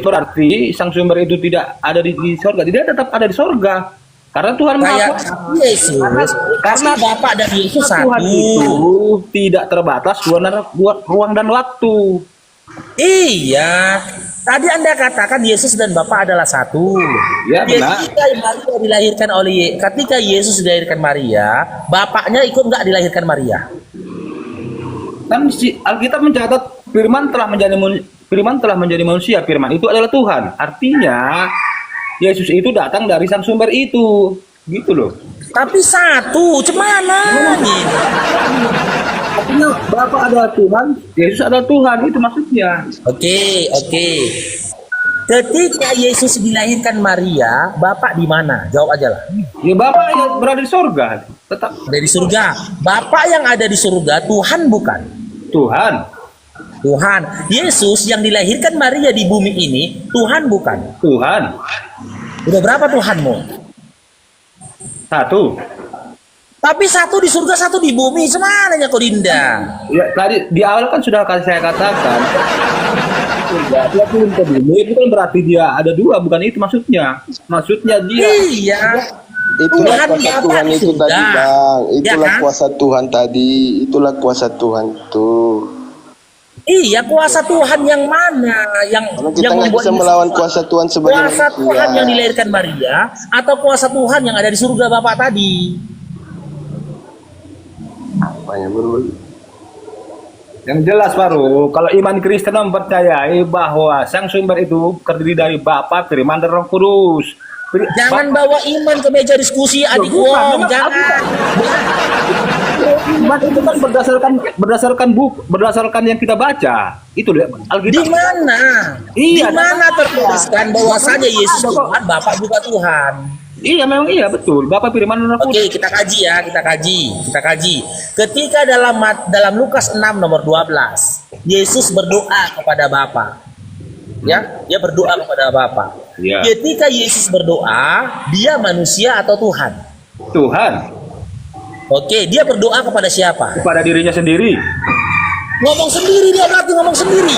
berarti sang sumber itu tidak ada di sorga? Dia tetap ada di sorga. Karena Tuhan Maha Kayak Kuasa. Yesus, karena Bapa dan Yesus Tuhan satu. itu tidak terbatas ruang dan waktu. Iya, tadi Anda katakan Yesus dan Bapa adalah satu. Ya, benar. Ketika Yesus dilahirkan Maria, Bapaknya ikut nggak dilahirkan Maria? Kan Alkitab mencatat Firman telah menjadi manusia. Firman itu adalah Tuhan. Artinya Yesus itu datang dari sang sumber itu. Gitu loh. Tapi satu, cemana nih? Artinya Bapa adalah Tuhan, Yesus adalah Tuhan, itu maksudnya. Oke. Ketika Yesus dilahirkan Maria, Bapak di mana? Jawab aja lah. Ya Bapa yang berada di sorga, tetap Ada di surga. Bapak yang ada di surga, Tuhan bukan? Tuhan. Tuhan. Yesus yang dilahirkan Maria di bumi ini, Tuhan bukan? Tuhan. Udah berapa Tuhanmu? Satu. Tapi satu di surga, satu di bumi. Semananya kau Dinda? Ya, tadi di awal kan sudah saya katakan. Dia turun ke bumi itu kan berarti dia ada dua, bukan itu maksudnya. Maksudnya dia. Iya. Itulah Tuhan kuasa Bapa Tuhan di itu surga. tadi Bang. Ya Itulah kan? kuasa Tuhan tadi. Itulah kuasa Tuhan itu. Iya, kuasa Tuhan yang mana? Karena kita yang nggak membuat bisa melawan kuasa Tuhan sebagai kuasa manusia. Tuhan yang dilahirkan Maria atau kuasa Tuhan yang ada di surga Bapak tadi? Apanya bro? Yang jelas baru kalau iman Kristen mempercayai bahwa sang sumber itu terdiri dari Bapa, Firman, dan Roh Kudus. Jangan bawa iman ke meja diskusi adik bukan, Wong, jangan. Iman itu kan berdasarkan yang kita baca. Itu dia Di Alkitab. mana? Iya, Di mana tertuliskan bahwasanya Yesus Tuhan, Bapak juga Tuhan? Iya memang iya betul. Bapa, Firman, dan Roh Kudus. Oke, kita kaji ya, kita kaji. Ketika dalam Lukas 6 nomor 12, Yesus berdoa kepada Bapa. Ya, dia berdoa kepada Bapa. Ya. Ketika Yesus berdoa, dia manusia atau Tuhan? Tuhan Oke, dia berdoa kepada siapa? kepada dirinya sendiri. Ngomong sendiri, dia berarti ngomong sendiri.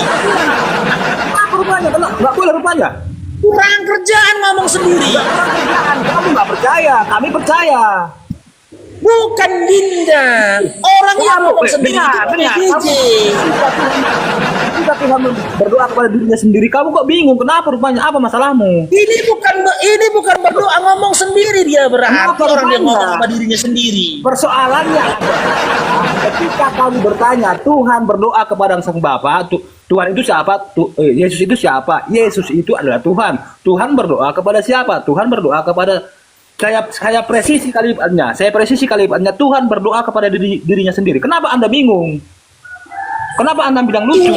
Apa rupanya? Nggak boleh rupanya. Kurang kerjaan ngomong sendiri. Kamu nggak percaya, kami percaya. Bukan Dinda. Orang yang ngomong sendiri itu PJJ. Ketika Tuhan berdoa kepada dirinya sendiri, kamu kok bingung? Kenapa rupanya? Apa masalahmu? Ini bukan berdoa, ngomong sendiri dia berarti. Kenapa Orang dia rupanya? ngomong sama dirinya sendiri. Persoalannya ketika kamu bertanya, Tuhan berdoa kepada sang Bapa, Tuhan itu siapa? Yesus itu siapa? Yesus itu adalah Tuhan. Tuhan berdoa kepada siapa? Tuhan berdoa kepada saya presisi kalimatnya. Tuhan berdoa kepada dirinya sendiri. Kenapa Anda bingung? Kenapa Anda bilang lucu?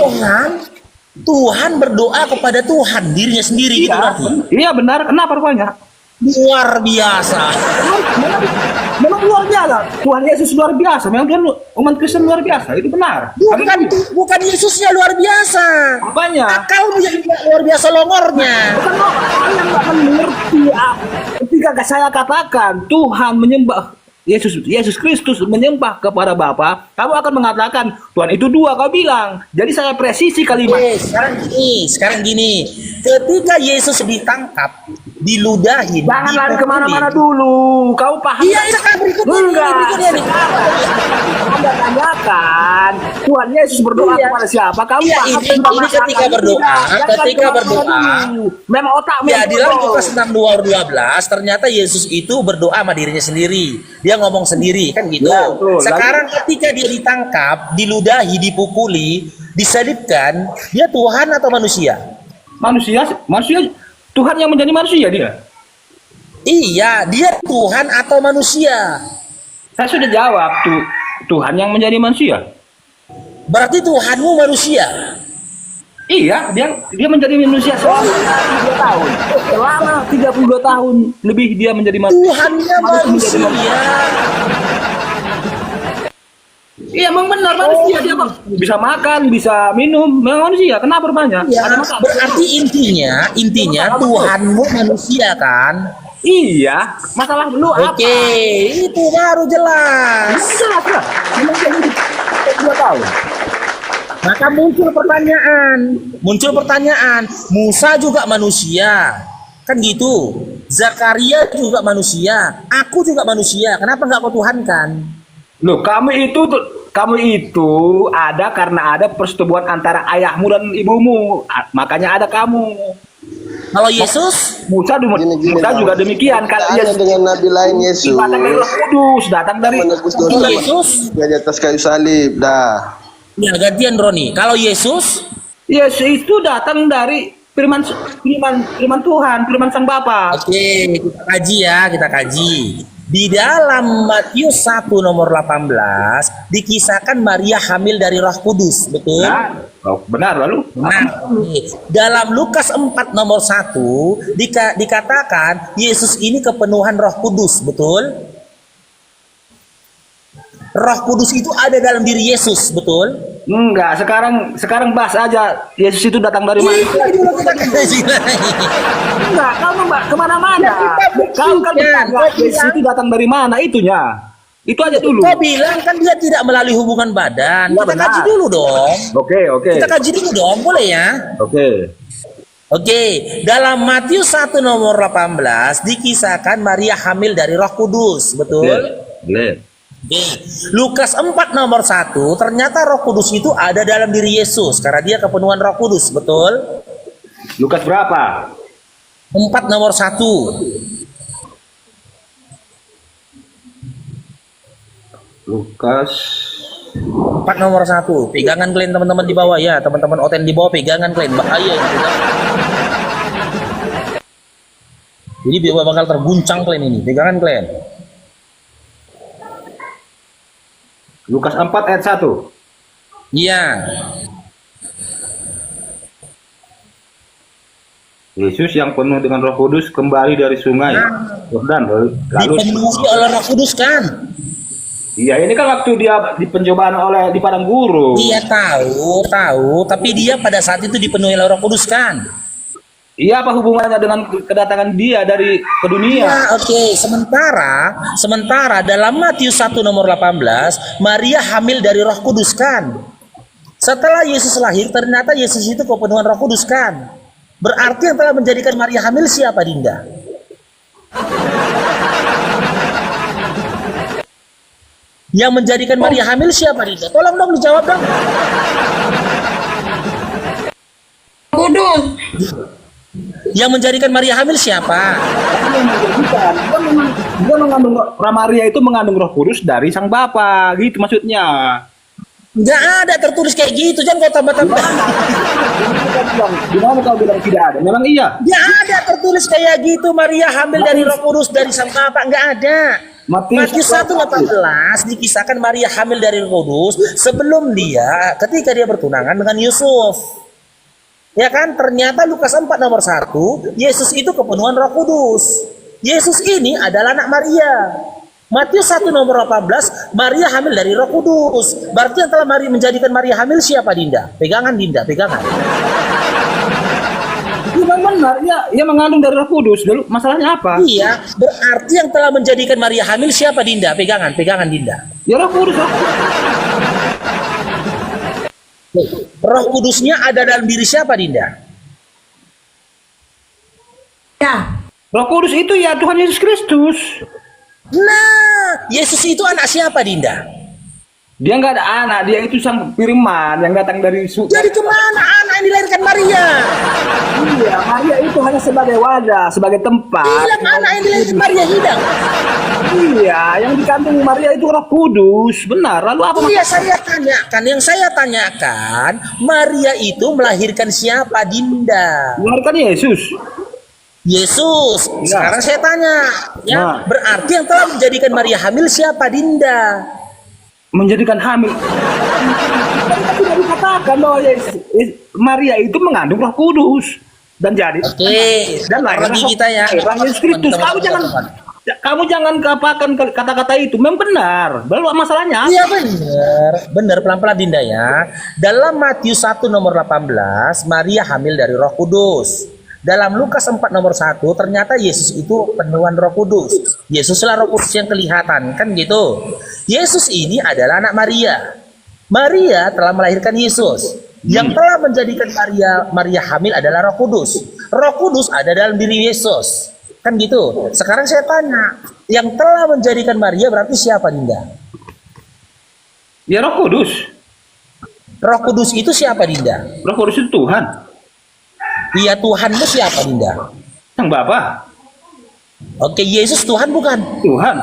Tuhan berdoa kepada Tuhan dirinya sendiri gitu berarti. Iya benar. Kenapa rupanya? Luar biasa. Memang luar biasa. Tuhan Yesus luar biasa. Memang Tuhan umat Kristen luar biasa. Itu benar. Bukan Yesusnya luar biasa. Apanya? Akalmu yang luar biasa longornya. Bukan orang yang nggak mengerti. Ketika saya katakan Tuhan menyembah Yesus Kristus menyembah kepada Bapa, kamu akan mengatakan Tuhan itu dua, kau bilang. Jadi saya presisi kalimat. Sekarang gini. Ketika Yesus ditangkap, diludahi, Jangan lari dipukulin. kemana-mana dulu. Kau paham? Iya, sekarang berikutnya nih. Anda tanyakan Tuhan Yesus berdoa Iya. kepada siapa? Kamu Iya, paham? ini ketika berdoa, memang otakmu Ya, yang di dalam bodoh. Lukas 6:12 ternyata Yesus itu berdoa sama dirinya sendiri. Dia ngomong sendiri kan gitu. Ya, betul. Sekarang ketika dia ditangkap, diludahi, dipukuli, disalibkan, dia Tuhan atau manusia? Manusia Tuhan yang menjadi manusia dia. Iya, dia Tuhan atau manusia? Saya sudah jawab Tuhan yang menjadi manusia. Berarti Tuhanmu manusia. Iya, dia menjadi manusia selama 32 tahun. Selama 32 tahun lebih dia menjadi manusia. Tuhannya manusia. Iya, memang benar manusia dia kok. Bisa makan, bisa minum, memang manusia. Kenapa rupanya? Ya, Ada masalah. berarti intinya Tuhanmu manusia kan? Iya, masalah lu apa? Oke, itu baru jelas. Jelas lah. Memang dia hidup 32 tahun. Maka muncul pertanyaan, Musa juga manusia, kan gitu. Zakaria juga manusia, aku juga manusia. Kenapa nggak kau tuhankan? Loh, kamu itu ada karena ada persetubuhan antara ayahmu dan ibumu. Makanya ada kamu. Kalau Yesus, Gini, Musa juga demikian. Kalau Ada dengan nabi lain Yesus. datang dari Roh Kudus, datang dari Menebus kalau dosa Yesus, manusia di atas kayu salib. Dah. ya gantian Roni. Kalau Yesus, Yesus itu datang dari firman Tuhan, firman Sang Bapa. oke, kita kaji ya, kita kaji. Di dalam Matius 1 nomor 18 dikisahkan Maria hamil dari Roh Kudus, betul? Benar lalu. Nah, dalam Lukas 4 nomor 1 dikatakan Yesus ini kepenuhan Roh Kudus, betul? Roh Kudus itu ada dalam diri Yesus, betul? Enggak, sekarang bahas aja Yesus itu datang dari mana. Enggak, kamu kemana-mana. Kamu kan bertanya Yesus itu datang dari mana itunya. Itu aja dulu. Kau bilang kan dia tidak melalui hubungan badan. Ya, Kita benar. kaji dulu dong. Oke. Kita kaji dulu dong, boleh ya? Oke. Oke, dalam Matius 1 nomor 18 dikisahkan Maria hamil dari Roh Kudus, betul? Boleh. Oke. Lukas 4 nomor 1 ternyata Roh Kudus itu ada dalam diri Yesus karena dia kepenuhan Roh Kudus, betul? Lukas berapa? 4 nomor 1. Lukas 4 nomor 1. Pegangan kalian teman-teman di bawah ya, teman-teman oten di bawah pegangan kalian, bahaya ini. Jadi biar bakal terguncang kalian ini, pegangan kalian. Lukas 4 ayat 1. Iya. Yesus yang penuh dengan Roh Kudus kembali dari sungai Yordan lalu Dipenuhi oleh Roh Kudus kan? iya, ini kan waktu dia di pencobaan di padang gurun. Dia tahu, tapi dia pada saat itu dipenuhi oleh Roh Kudus kan? Iya, apa hubungannya dengan kedatangan dia ke dunia? Ya, oke. Sementara dalam Matius 1 nomor 18, Maria hamil dari Roh Kudus kan? Setelah Yesus lahir, ternyata Yesus itu kepenuhan Roh Kudus kan? Berarti yang telah menjadikan Maria hamil siapa, Dinda? Yang menjadikan Maria hamil siapa, Dinda? Tolong dong dijawab dong. Kudus. Yang menjadikan Maria hamil siapa? Dia mengandung Maria itu mengandung Roh Kudus dari Sang Bapa, gitu maksudnya. Nggak ada tertulis kayak gitu, jangan kau tambah-tambah. Gimana kau bilang tidak ada? Memang iya. Nggak ada tertulis kayak gitu, Maria hamil dari Roh Kudus dari Sang Bapa, nggak ada. Matius 1:18 dikisahkan Maria hamil dari Roh Kudus sebelum ketika dia bertunangan dengan Yusuf. Ya kan, ternyata Lukas 4 nomor 1, Yesus itu kepenuhan Roh Kudus. Yesus ini adalah anak Maria. Matius 1 nomor 18, Maria hamil dari Roh Kudus. Berarti yang telah menjadikan Maria hamil siapa, Dinda? Pegangan, Dinda, pegangan. Memang benar, ya mengandung dari Roh Kudus. Dulu masalahnya apa? Iya, berarti yang telah menjadikan Maria hamil siapa, Dinda? Pegangan, Dinda. Ya Roh Kudus. Roh Kudusnya ada dalam diri siapa, Dinda? Ya. Roh Kudus itu ya Tuhan Yesus Kristus. Nah, Yesus itu anak siapa, Dinda? Dia nggak ada anak, dia itu Sang Firman yang datang dari Jadi kemana anak yang dilahirkan Maria? Iya, Maria itu hanya sebagai wadah, sebagai tempat. Bilang anak yang dilahirkan Maria hilang. Iya, yang dikandung Maria itu Roh Kudus, benar. Lalu apa? Iya, yang saya tanyakan, Maria itu melahirkan siapa, Dinda? Melahirkan Yesus. Yesus. Ya. Sekarang saya tanya, ya, Nah. berarti yang telah menjadikan Maria hamil siapa, Dinda? Menjadikan hamil. Tapi tidak dikatakan bahwa Maria itu mengandung Roh Kudus dan jadi. Oke, Dan lahir lagi kita ya. Yesus Kristus. Kamu jangan kapakan kata-kata itu. Memang benar. Lalu masalahnya? Iya benar pelan-pelan Dinda ya. Dalam Matius 1 nomor 18, Maria hamil dari Roh Kudus. Dalam Lukas 4 nomor 1, ternyata Yesus itu penuhan Roh Kudus. Yesuslah Roh Kudus yang kelihatan, kan gitu. Yesus ini adalah anak Maria. Maria telah melahirkan Yesus. Yang telah menjadikan Maria hamil adalah Roh Kudus. Roh Kudus ada dalam diri Yesus. Kan gitu. Sekarang saya tanya, yang telah menjadikan Maria berarti siapa, Dinda? Ya Roh Kudus. Roh Kudus itu siapa, Dinda? Roh Kudus itu Tuhan. Iya, Tuhanmu siapa, Dinda? Sang Bapa. Oke, Yesus Tuhan bukan? Tuhan.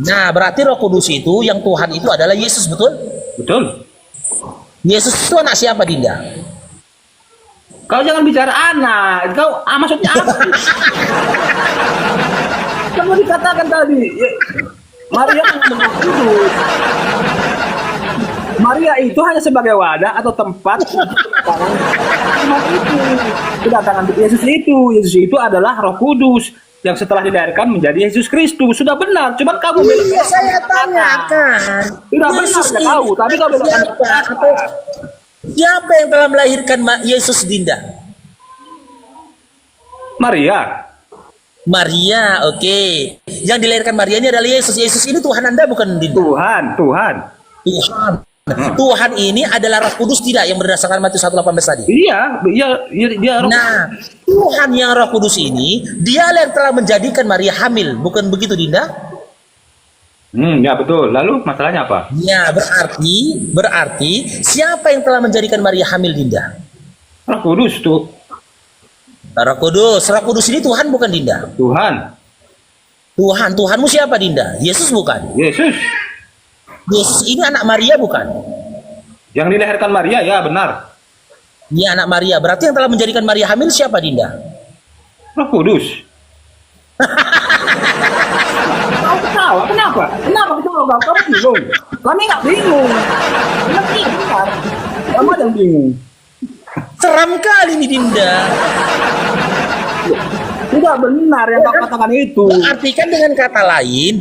Nah, berarti Roh Kudus itu, yang Tuhan itu adalah Yesus, betul? Betul. Yesus itu anak siapa, Dinda? Kau jangan bicara anak. Kau maksudnya apa? Kamu dikatakan tadi, Maria Roh Kudus. Maria itu hanya sebagai wadah atau tempat kedatangan Yesus itu. Yesus itu adalah Roh Kudus yang setelah dilahirkan menjadi Yesus Kristus. Sudah benar, cuman kamu Iya, saya tanyakan. Sudah benar, saya tahu, tapi kau belokkan. Siapa yang telah melahirkan Yesus, Dinda? Maria. Maria, oke. Yang dilahirkan Maria ini adalah Yesus. Yesus ini Tuhan Anda bukan, Dinda? Tuhan. Tuhan. Tuhan ini adalah Roh Kudus tidak yang berdasarkan Matius 1:18 tadi? Iya, dia Roh. Nah, Tuhan yang Roh Kudus ini, dia yang telah menjadikan Maria hamil, bukan begitu, Dinda? Ya betul. Lalu masalahnya apa? Ya, berarti siapa yang telah menjadikan Maria hamil, Dinda? Roh Kudus tuh. Roh Kudus. Roh Kudus ini Tuhan bukan, Dinda? Tuhan. Tuhanmu siapa, Dinda? Yesus bukan? Yesus. Yesus ini anak Maria bukan? Yang dilahirkan Maria, ya benar. Iya, anak Maria. Berarti yang telah menjadikan Maria hamil siapa, Dinda? Roh Kudus. Kau ketawa, kenapa? Kenapa ketawa? Kamu bingung? Kami nggak bingung. Kami benar. Kamu yang bingung. Seram kali nih, Dinda. Tidak benar yang kau katakan itu. Berarti kan dengan kata lain,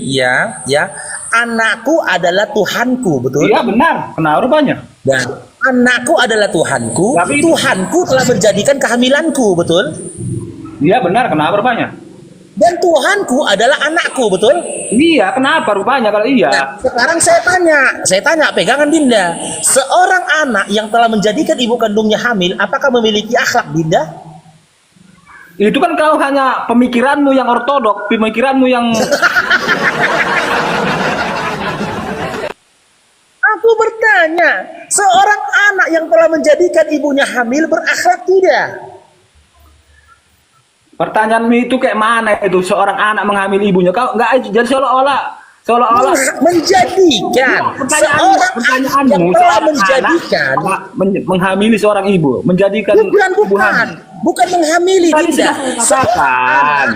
ya, anakku adalah Tuhanku, betul? Iya benar. Kenapa rupanya? Dan anakku adalah Tuhanku. Tapi- Tuhanku telah menjadikan kehamilanku, betul? Iya benar. Kenapa rupanya? Dan Tuhanku adalah anakku, betul? Iya. Kenapa rupanya kalau iya? Nah, sekarang saya tanya, pegangan Dinda. Seorang anak yang telah menjadikan ibu kandungnya hamil, apakah memiliki akhlak, Dinda? Itu kan kau hanya pemikiranmu yang ortodok, pemikiranmu yang Aku bertanya, seorang anak yang telah menjadikan ibunya hamil berakhlak tidak? pertanyaanmu itu kayak mana itu seorang anak mengambil ibunya? Kau nggak jadi seolah-olah Menjadikan seorang anak yang telah menjadikan, menghamili seorang ibu, menjadikan ibu hamil. bukan menghamili, Tadi Dinda. sudah saya katakan,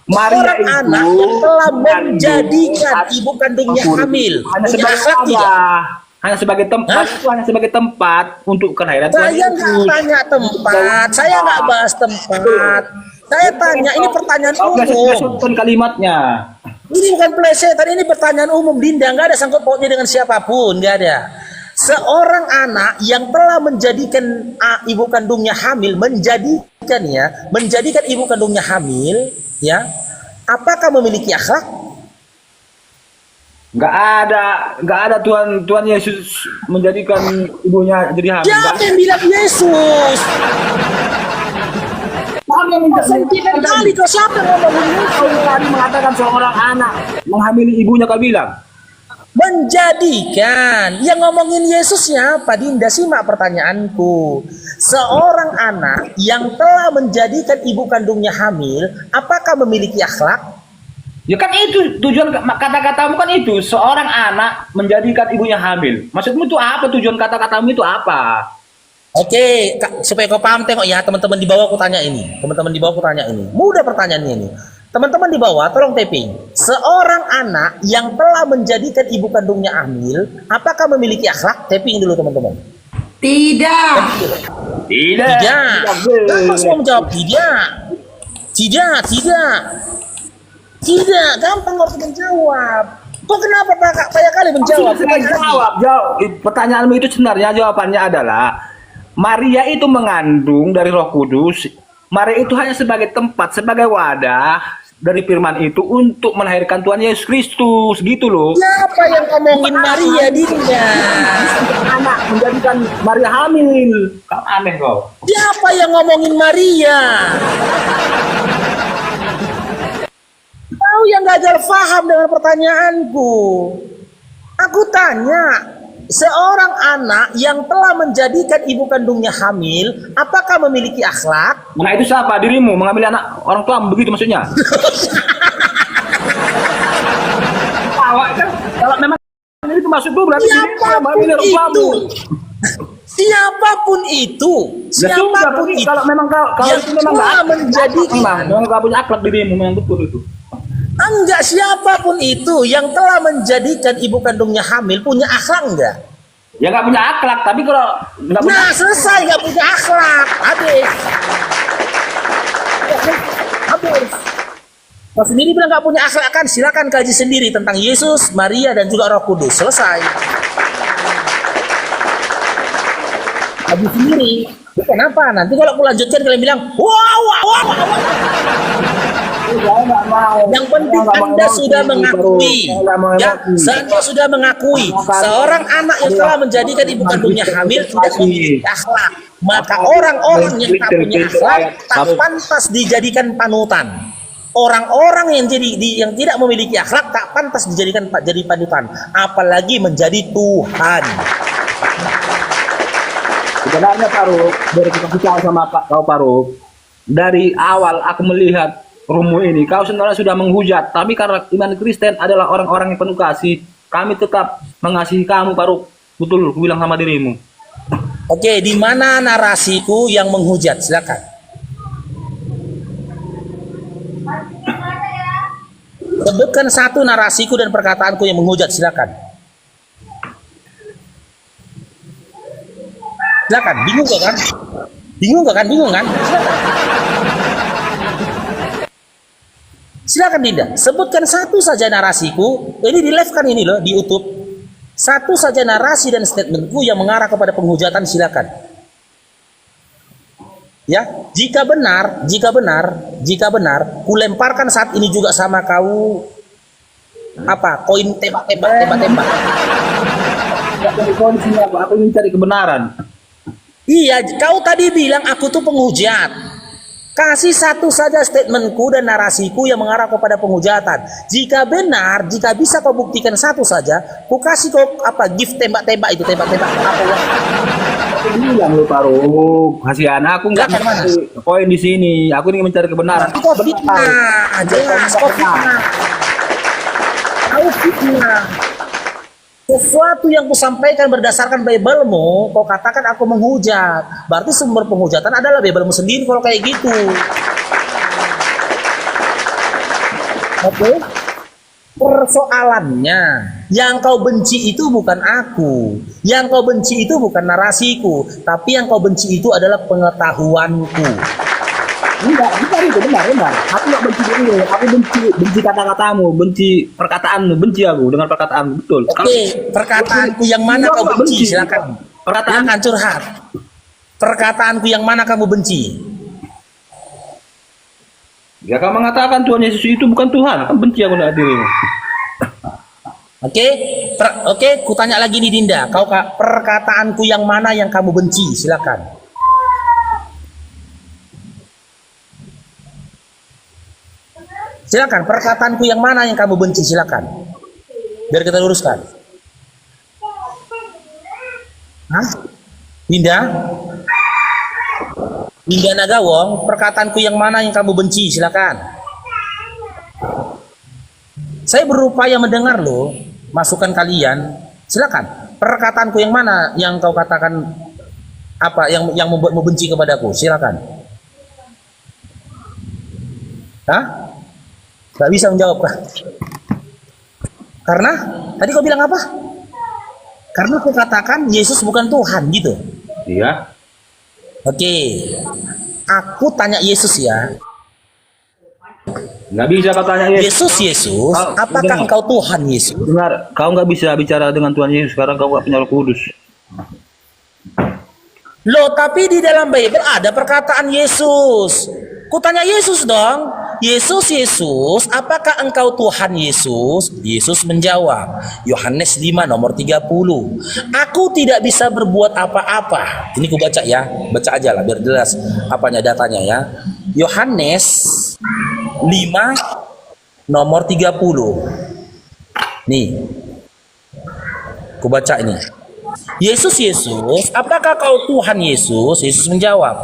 Maria Seorang itu anak yang telah menjadikan ibu kandungnya hamil, hanya punya sebagai akhlak tidak? wadah, hanya sebagai tempat, itu hanya sebagai tempat untuk kelahiran Tuhan Saya nggak Yesus. tanya tempat, saya nggak bahas tempat. Saya tanya, ini pertanyaan Kau umum. plesetkan kalimatnya. Ini bukan plesetan, ini pertanyaan umum, Dinda. Nggak ada sangkut pautnya dengan siapapun, nggak ada. Seorang anak yang telah menjadikan ibu kandungnya hamil, menjadikan ibu kandungnya hamil, ya, apakah memiliki akhlak? Nggak ada Tuhan Yesus menjadikan ibunya jadi hamil. Siapa yang bilang Yesus? Sentimen kali kau, siapa yang ngomong Yesus? Kau tadi mengatakan seorang anak menghamili ibunya, kau bilang. Menjadikan, yang ngomongin Yesus siapa, Dinda? Simak pertanyaanku. Seorang anak yang telah menjadikan ibu kandungnya hamil, apakah memiliki akhlak? Ya kan itu tujuan kata-katamu kan itu, seorang anak menjadikan ibunya hamil. Maksudmu itu apa? Tujuan kata-katamu itu apa? Oke, supaya kau paham, tengok ya, teman-teman di bawah aku tanya ini. Teman-teman di bawah aku tanya ini. Mudah pertanyaannya ini. Teman-teman di bawah, tolong taping. Seorang anak yang telah menjadikan ibu kandungnya hamil, apakah memiliki akhlak? Taping dulu, teman-teman. Tidak. Tidak. Gampang semua menjawab tidak. Tidak. Gampang harus menjawab. Kok kenapa banyak kali menjawab? Jawab. Pertanyaanmu itu sebenarnya jawabannya adalah Maria itu mengandung dari Roh Kudus. Maria itu hanya sebagai tempat, sebagai wadah dari firman itu untuk melahirkan Tuhan Yesus Kristus gitu loh. Siapa yang ngomongin Maria, Dinda? Anak menjadikan Maria hamil. Kau aneh kau. Siapa yang ngomongin Maria? Kau yang gagal paham dengan pertanyaanku. Aku tanya, seorang anak yang telah menjadikan ibu kandungnya hamil, apakah memiliki akhlak? Nah itu siapa? Dirimu mengambil anak orang tua begitu maksudnya? Awak kan kalau memang itu maksudmu berarti Siapapun itu, siapapun itu, siapapun itu, kalau memang kalau yang itu memang telah nggak menjadikan, memang nggak punya akhlak dirimu memang betul itu. enggak, siapapun itu yang telah menjadikan ibu kandungnya hamil punya akhlak enggak? Ya nggak punya akhlak, tapi kalau nggak punya Nah, selesai, nggak punya akhlak, habis. Habis. Kau sendiri bilang nggak punya akhlak kan? Silakan kaji sendiri tentang Yesus, Maria, dan juga Roh Kudus. Selesai. Kaji sendiri. Kenapa? Nanti kalau aku lanjutkan kalian bilang, wow. Yang penting Anda sudah mengakui, ya, Anda sudah mengakui seorang anak yang telah menjadikan ibu kandungnya hamil tidak memiliki akhlak. Maka orang-orang yang tak punya akhlak tak pantas dijadikan panutan. Orang-orang yang yang tidak memiliki akhlak tak pantas dijadikan jadi panutan, apalagi menjadi Tuhan. Sebenarnya Faruk, dari kita bicara sama kau Faruk, dari awal aku melihat rumu ini, kau sebenarnya sudah menghujat, tapi karena iman Kristen adalah orang-orang yang penuh kasih, kami tetap mengasihi kamu Faruk. Betul, aku bilang sama dirimu. Oke, di mana narasiku yang menghujat? Silakan. Sebutkan satu narasiku dan perkataanku yang menghujat, silakan. Silakan, bingung gak kan? Bingung kan? Silakan Dinda, sebutkan satu saja narasiku. Ini di live kan ini loh, di YouTube. Satu saja narasi dan statementku yang mengarah kepada penghujatan, silakan. Ya, jika benar, kulemparkan saat ini juga sama kau koin tembak. Aku ingin cari kebenaran. Iya, kau tadi bilang aku tuh penghujat. Kasih satu saja statementku dan narasiku yang mengarah kepada penghujatan. Jika benar, jika bisa kau buktikan satu saja, ku kasih kau gift tembak-tembak itu, tembak-tembak apa? Aku bilang lu Faruk, kasihan aku nggak cari poin di sini. Aku ingin mencari kebenaran. Kau fitnah, jelas kau fitnah. Kau fitnah. Sesuatu yang kusampaikan berdasarkan Bible-mu, kau katakan aku menghujat. Berarti sumber penghujatan adalah Bible-mu sendiri kalau kayak gitu. Oke? Persoalannya, yang kau benci itu bukan aku. Yang kau benci itu bukan narasiku. Tapi yang kau benci itu adalah pengetahuanku. Enggak, itu benar. Aku nggak benci dirimu, aku benci kata-katamu, benci perkataanmu, benci aku dengan perkataanmu, betul. Oke, perkataanku yang mana kau benci? Silakan. Silakan curhat. Perkataanku yang mana kamu benci? Ya kau mengatakan Tuhan Yesus itu bukan Tuhan, kan benci aku dengan dirimu. Oke, kutanya lagi nih Dinda, perkataanku yang mana yang kamu benci? Silakan. Silakan, perkataanku yang mana yang kamu benci? Silakan. Biar kita luruskan. Hah? Dinda? Dinda Nagawong, perkataanku yang mana yang kamu benci? Silakan. Saya berupaya mendengar loh masukan kalian. Silakan. Perkataanku yang mana yang kau katakan yang membuatmu benci kepadaku? Silakan. Hah? Gak bisa menjawab kan? Karena tadi kau bilang apa? Karena aku katakan Yesus bukan Tuhan gitu. Iya. Oke. Aku tanya Yesus ya. Nggak bisa kau tanya Yesus. Yesus, apakah engkau Tuhan Yesus? Dengar, kau nggak bisa bicara dengan Tuhan Yesus sekarang kau nggak punya Roh Kudus. Loh, tapi di dalam Bible ada perkataan Yesus. Ku tanya Yesus dong. Yesus, Yesus, apakah engkau Tuhan Yesus? Yesus menjawab, Yohanes 5 nomor 30. Aku tidak bisa berbuat apa-apa. Ini ku baca ya, baca aja lah biar jelas apanya datanya ya. Yohanes 5 nomor 30. Nih, ku baca ini. Yesus, Yesus, apakah kau Tuhan Yesus? Yesus menjawab,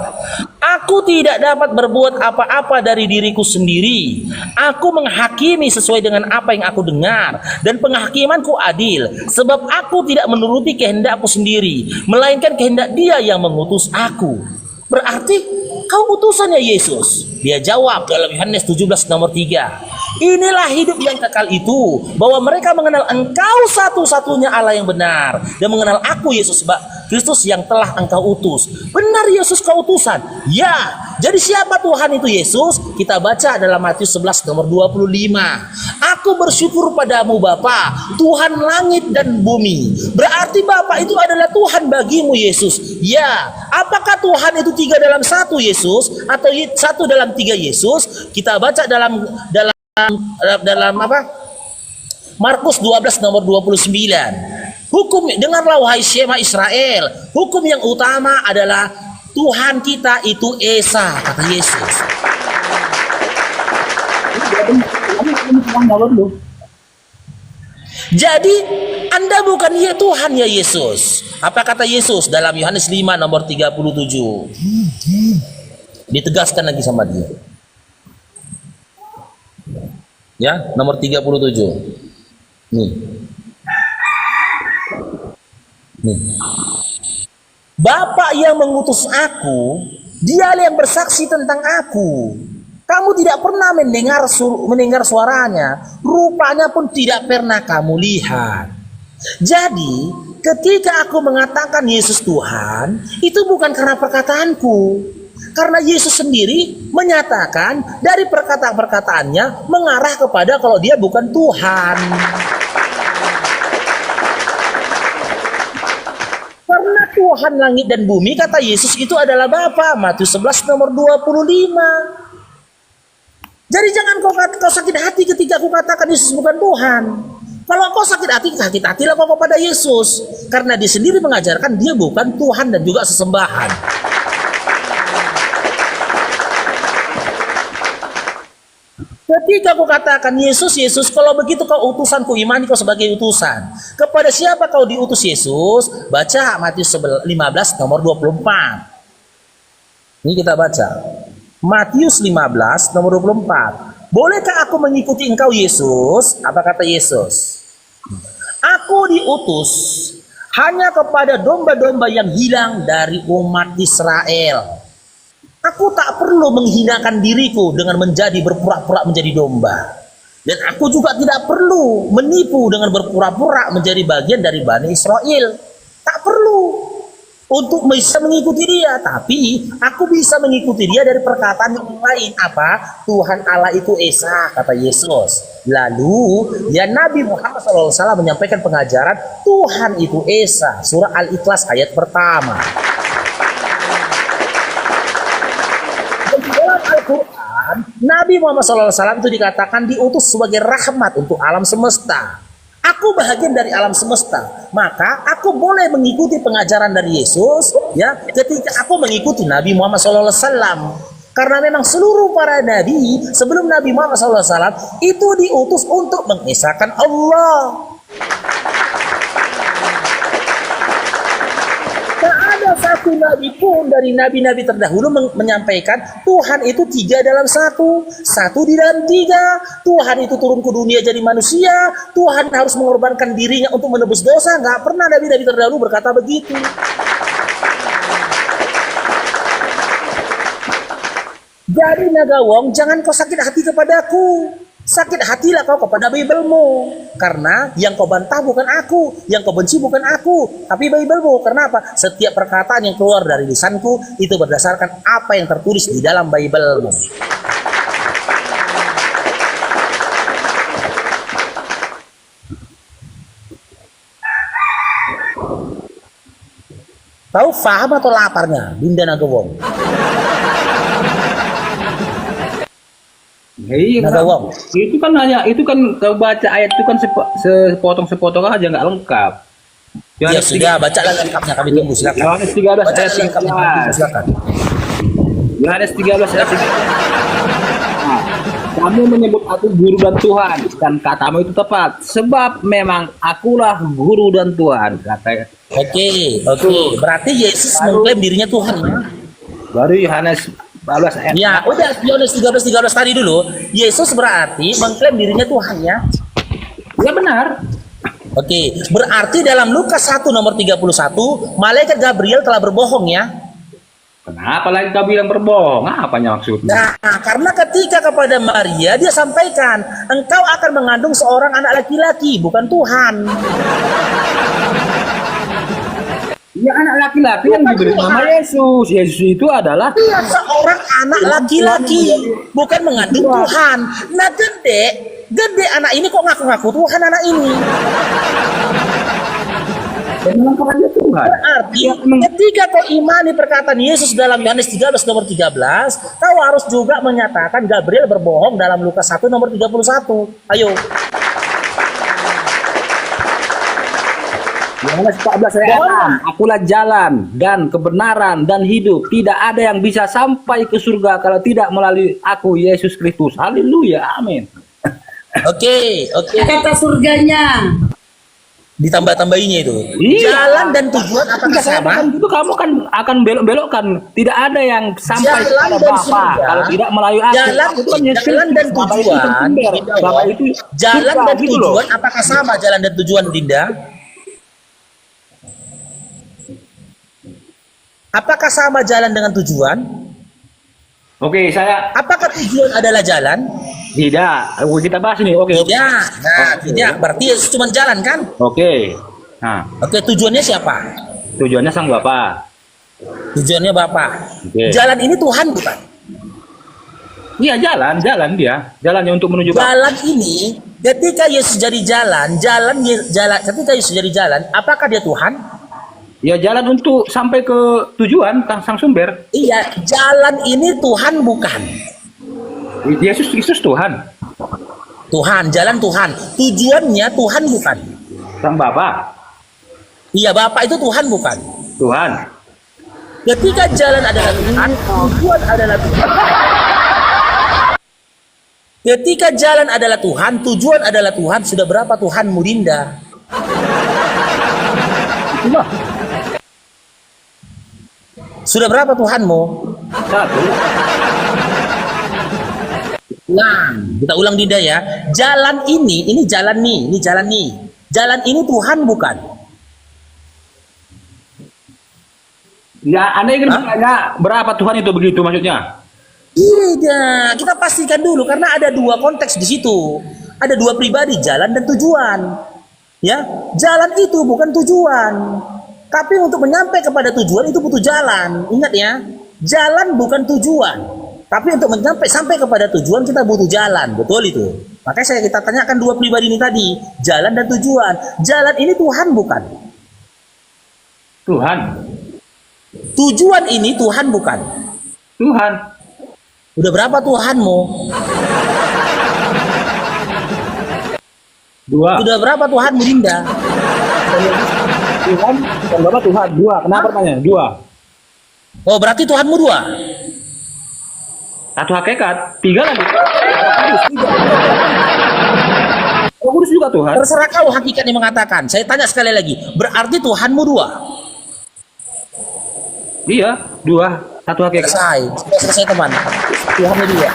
aku tidak dapat berbuat apa-apa dari diriku sendiri. Aku menghakimi sesuai dengan apa yang aku dengar, dan penghakimanku adil, sebab aku tidak menuruti kehendakku sendiri, melainkan kehendak Dia yang mengutus aku. Berarti kau utusannya Yesus? Dia jawab dalam Yohanes 17 nomor 3. Inilah hidup yang kekal itu, bahwa mereka mengenal Engkau satu-satunya Allah yang benar, dan mengenal aku Yesus Kristus yang telah Engkau utus. Benar Yesus kau utusan? Ya. Jadi siapa Tuhan itu Yesus? Kita baca dalam Matius 11 nomor 25. Aku bersyukur padamu Bapa, Tuhan langit dan bumi. Berarti Bapa itu adalah Tuhan bagimu Yesus. Ya. Apakah Tuhan itu 3 dalam 1 Yesus atau 1 dalam 3 Yesus? Kita baca dalam apa? Markus 12 nomor 29. Hukum, dengarlah wahai Shema Israel, hukum yang utama adalah Tuhan kita itu Esa, kata Yesus. Jadi Anda bukan ya Tuhan ya Yesus. Apa kata Yesus dalam Yohanes 5 nomor 37? Ditegaskan lagi sama dia. Ya, nomor 37. Nih. Bapa yang mengutus aku, Dialah yang bersaksi tentang aku. Kamu tidak pernah mendengar suaranya, rupanya pun tidak pernah kamu lihat. Jadi, ketika aku mengatakan Yesus Tuhan, itu bukan karena perkataanku. Karena Yesus sendiri menyatakan dari perkataan-perkataannya mengarah kepada kalau Dia bukan Tuhan. Karena Tuhan langit dan bumi, kata Yesus itu adalah Bapa. Matius 11 nomor 25. Jadi jangan kau sakit hati ketika aku katakan Yesus bukan Tuhan. Kalau kau sakit hatilah kau kepada Yesus. Karena Dia sendiri mengajarkan Dia bukan Tuhan dan juga sesembahan. Ketika aku katakan Yesus, Yesus, kalau begitu kau utusanku, imani kau sebagai utusan. Kepada siapa kau diutus Yesus? Baca Matius 15 nomor 24. Ini kita baca. Matius 15 nomor 24. Bolehkah aku mengikuti engkau Yesus? Apa kata Yesus? Aku diutus hanya kepada domba-domba yang hilang dari umat Israel. Aku tak perlu menghinakan diriku dengan berpura-pura menjadi domba. Dan aku juga tidak perlu menipu dengan berpura-pura menjadi bagian dari Bani Israel. Tak perlu untuk bisa mengikuti Dia. Tapi aku bisa mengikuti Dia dari perkataan yang lain. Apa? Tuhan Allah itu Esa, kata Yesus. Lalu ya Nabi Muhammad SAW menyampaikan pengajaran Tuhan itu Esa. Surah Al-Ikhlas ayat pertama. Nabi Muhammad SAW itu dikatakan diutus sebagai rahmat untuk alam semesta. Aku bahagian dari alam semesta, maka aku boleh mengikuti pengajaran dari Yesus ya ketika aku mengikuti Nabi Muhammad SAW. Karena memang seluruh para nabi sebelum Nabi Muhammad SAW itu diutus untuk mengesahkan Allah. Satu nabi pun dari nabi-nabi terdahulu menyampaikan Tuhan itu 3 dalam 1, 1 di dalam 3. Tuhan itu turun ke dunia jadi manusia. Tuhan harus mengorbankan dirinya untuk menebus dosa. Nggak pernah nabi-nabi terdahulu berkata begitu. Jadi Nagawong, jangan kau sakit hati kepadaku. Sakit hatilah kau kepada Biblemu. Karena yang kau bantah bukan aku, yang kau benci bukan aku, tapi Biblemu. Karena apa? Setiap perkataan yang keluar dari lisanku itu berdasarkan apa yang tertulis di dalam Biblemu. Tahu paham atau laparnya Dinda Nagawong? Iya, Naga wow. itu kan hanya itu kan kau baca ayat itu kan sepotong-sepotong aja nggak lengkap. Ya sudah, bacalah lengkapnya, kami tunggu, silakan. Yohanes 13 Baca ayat lengkapnya, 13. silakan. Yohanes 13 ayat 13. Nah, kamu menyebut aku guru dan Tuhan, dan katamu itu tepat, sebab memang akulah guru dan Tuhan, katanya. Oke. Berarti Yesus mengklaim dirinya Tuhan. Baru Yohanes 14 ayat. Ya, udah Yohanes 13 tadi dulu. Yesus berarti mengklaim dirinya Tuhan ya. Ya benar. Oke, berarti dalam Lukas 1 nomor 31, malaikat Gabriel telah berbohong ya. Kenapa lagi kau bilang berbohong? Apanya maksudnya? Nah, karena ketika kepada Maria dia sampaikan, engkau akan mengandung seorang anak laki-laki, bukan Tuhan. Ya anak laki-laki yang diberi nama Yesus. Yesus itu adalah Dia seorang anak laki-laki, bukan mengandung Tuhan. Nah, gede anak ini kok ngaku-ngaku Tuhan anak ini. dan melengkapi dia Tuhan. Berarti ketika kau imani perkataan Yesus dalam Yohanes 13 nomor 13, kau harus juga menyatakan Gabriel berbohong dalam Lukas 1 nomor 31. Ayo. Yohanes 14 ayat 6. Akulah jalan dan kebenaran dan hidup. Tidak ada yang bisa sampai ke surga kalau tidak melalui aku, Yesus Kristus. Haleluya. Amin. Oke. Kata surganya. Ditambah-tambahinya itu. Iya. Jalan dan tujuan apakah sama? Itu kamu kan akan belok-belokkan. Tidak ada yang sampai Jalan kepada dan Bapa surga. kalau tidak melalui aku. Jalan, Aku itu kan Yesus jalan dan Kristus. Bapa itu tujuan. sumber. Dinda, Bapa itu jalan surga, dan gitu loh. tujuan apakah sama jalan dan tujuan, Dinda? Apakah sama jalan dengan tujuan? Oke, saya Apakah tujuan adalah jalan? tidak. Kita bahas ini. Oke. Tidak. Nah, tidak. Berarti Yesus cuma jalan kan? Oke. Nah, Oke, tujuannya siapa? tujuannya sang Bapa. Tujuannya Bapak. Oke. Jalan ini Tuhan bukan? Iya, jalan dia. Jalannya untuk menuju Bapa. Jalan ini ketika Yesus jadi jalan, ketika Yesus jadi jalan, apakah dia Tuhan? Ya, jalan untuk sampai ke tujuan sang sumber. Iya, jalan ini Tuhan bukan? Yesus Kristus Tuhan. Tuhan, jalan Tuhan. Tujuannya Tuhan bukan? Sang Bapa. Iya, Bapak itu Tuhan bukan? Tuhan. Ketika jalan adalah Tuhan, tujuan adalah Tuhan. Ketika jalan adalah Tuhan, tujuan adalah Tuhan, sudah berapa Tuhanmu, Dinda? Itulah. Sudah berapa Tuhanmu? Satu. Kita ulang Dinda ya. Jalan ini jalan nih, ini jalan nih. Jalan ini Tuhan bukan? Ya, Anda ingin bertanya berapa Tuhan itu begitu maksudnya? Tidak, kita pastikan dulu karena ada dua konteks di situ. Ada dua pribadi, jalan dan tujuan. Ya, jalan itu bukan tujuan. Tapi untuk menyampai kepada tujuan itu butuh jalan. Ingat ya, jalan bukan tujuan. Tapi untuk sampai kepada tujuan kita butuh jalan, betul itu. Makanya kita tanyakan dua pribadi ini tadi, jalan dan tujuan. Jalan ini Tuhan bukan? Tuhan. Tujuan ini Tuhan bukan? Tuhan. Udah berapa Tuhanmu? Dua. Udah berapa Tuhanmu, Dinda? Tuhan dan Bapa Tuhan. Dua. Kenapa pertanyaannya? Dua. Oh, berarti Tuhanmu dua? Satu hakikat. Tiga lagi. Roh Kudus juga Tuhan. Terserah kau hakikat yang mengatakan. Saya tanya sekali lagi. Berarti Tuhanmu dua? Iya, dua. Satu hakikat. Selesai teman. Tuhannya dua.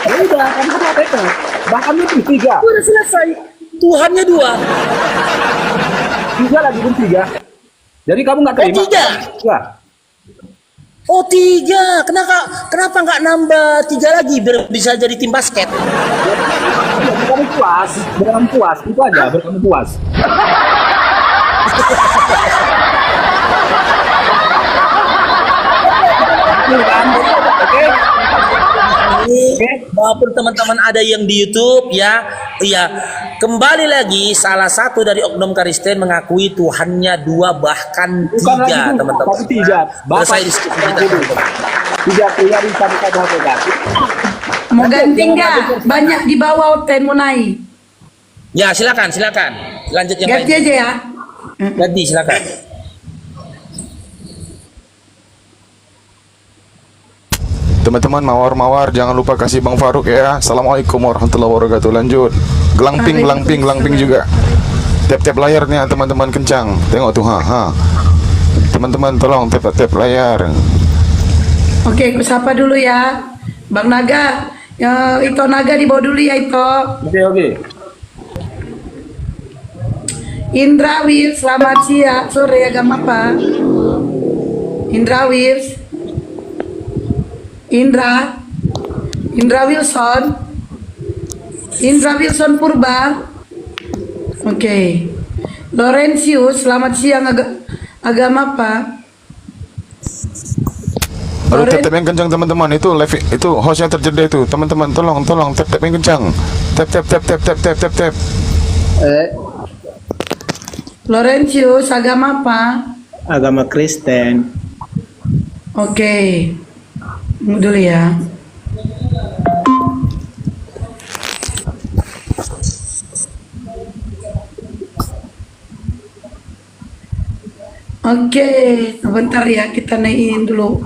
Ya udah, kan satu hakikat. Bahkan itu tiga. Udah selesai. Tuhannya dua. Tiga lagi pun tiga. Jadi kamu nggak terima? tiga. Tiga. Oh, tiga. Kenapa nggak nambah tiga lagi biar bisa jadi tim basket? Kamu puas, berkamu puas, itu aja, berkamu puas. Oke. Walaupun teman-teman ada yang di YouTube ya, iya. Kembali lagi salah satu dari oknum Kristen mengakui Tuhannya dua bahkan Bukan tiga, lagi teman-teman. tapi tiga. Selesai diskusi kita. tidak keluar di kata negatif. Mau ganti nggak? Banyak di bawah Oten mau naik. Ya, silakan. Lanjut yang Ganti lain. aja ya. Ganti, silakan. Teman-teman mawar jangan lupa kasih Bang Faruk ya. Assalamualaikum warahmatullahi wabarakatuh. Lanjut. Gelangping juga. Tap layarnya teman-teman kencang. Tengok tuh ha. Teman-teman tolong tap layar. Oke, aku sapa dulu ya. Bang Naga. Ya, Ito Naga dibawa dulu ya Ito. Oke. Indra Wir, selamat siang. Sore agama apa? Indra Wir. Indra Wilson Purba. Oke. Laurentius, selamat siang. Agama apa? Aduh, tap yang kencang teman-teman. Itu live itu host yang terjeda itu. Teman-teman tolong tap yang kencang. Tap. Laurentius, agama apa? Agama Kristen. Oke. Tunggu dulu ya. Oke, sebentar ya, kita naikin dulu.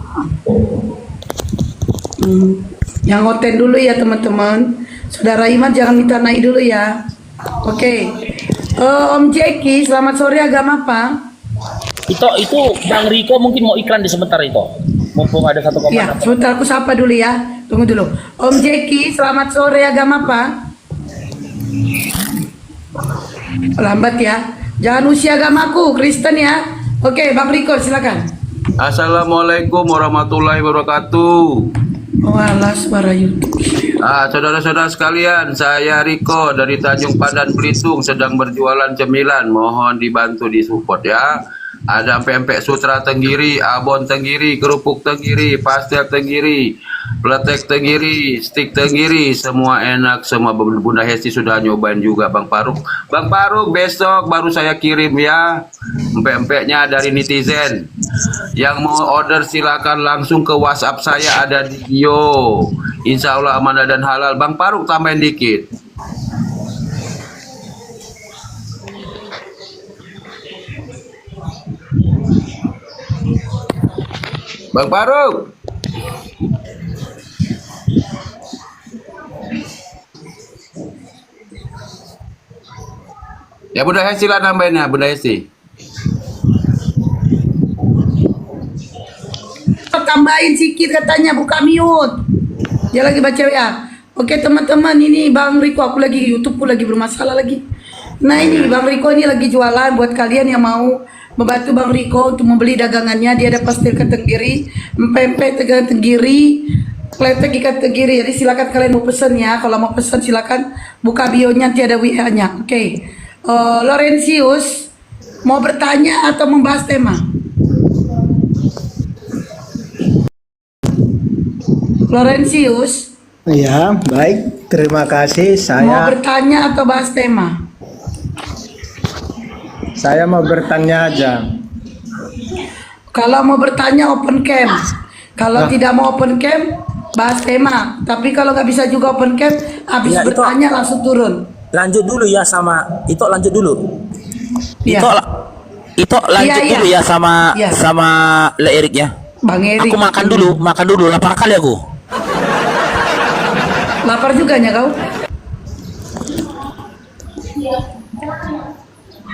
Yang Oten dulu ya teman-teman. Saudara Iman jangan minta naik dulu ya. Oke. Om Jeki, selamat sore, agama apa? Itu Bang Riko mungkin mau iklan di sebentar itu. Mumpung ada 1,6. Ya, sebentar aku sapa dulu ya. Tunggu dulu. Om Jeki, selamat sore, agama apa? Lambat ya. Jangan usia agamaku, Kristen ya. Oke, Bang Riko silakan. Assalamualaikum warahmatullahi wabarakatuh. Walah, suara YouTube. Saudara-saudara sekalian, saya Riko dari Tanjung Pandan Belitung sedang berjualan cemilan. Mohon dibantu disupport ya. Ada pempek sutra tenggiri, abon tenggiri, kerupuk tenggiri, pastel tenggiri, peletek tenggiri, stik tenggiri, semua enak, semua. Bunda Hesti sudah nyobain juga Bang Faruk. Bang Faruk besok baru saya kirim ya pempeknya dari netizen. Yang mau order silakan langsung ke WhatsApp saya, ada di bio. Insya Allah amanah dan halal. Bang Faruk tambahin dikit. Bang Faruk. Ya Bunda Hesti lah nambahinnya, Bunda Hesti. Tambahin sedikit katanya, buka mute. Dia lagi baca ya. Oke teman-teman, ini Bang Riko, aku lagi YouTubeku lagi bermasalah lagi. Nah ini Bang Riko ini lagi jualan buat kalian yang mau membantu Bang Riko untuk membeli dagangannya. Dia ada pastel ikan tenggiri, pempek ikan tenggiri, kletek ikan tenggiri. Jadi silakan kalian mau pesen ya. Kalau mau pesen silakan buka bio-nya, nanti ada WA-nya. Oke. Laurentius mau bertanya atau membahas tema? Laurentius Ya, baik. Terima kasih. mau bertanya atau bahas tema? Saya mau bertanya aja. Kalau mau bertanya open cam. Kalau tidak mau open cam, bahas tema. Tapi kalau nggak bisa juga open cam, habis Ya, itu. bertanya langsung turun. Lanjut dulu ya sama lanjut dulu. Iya. Itu lanjut Iya, dulu iya. ya sama Iya. sama Le Erik ya. Bang Erik. Aku makan dulu, lapar kali aku. Lapar juga ya kau?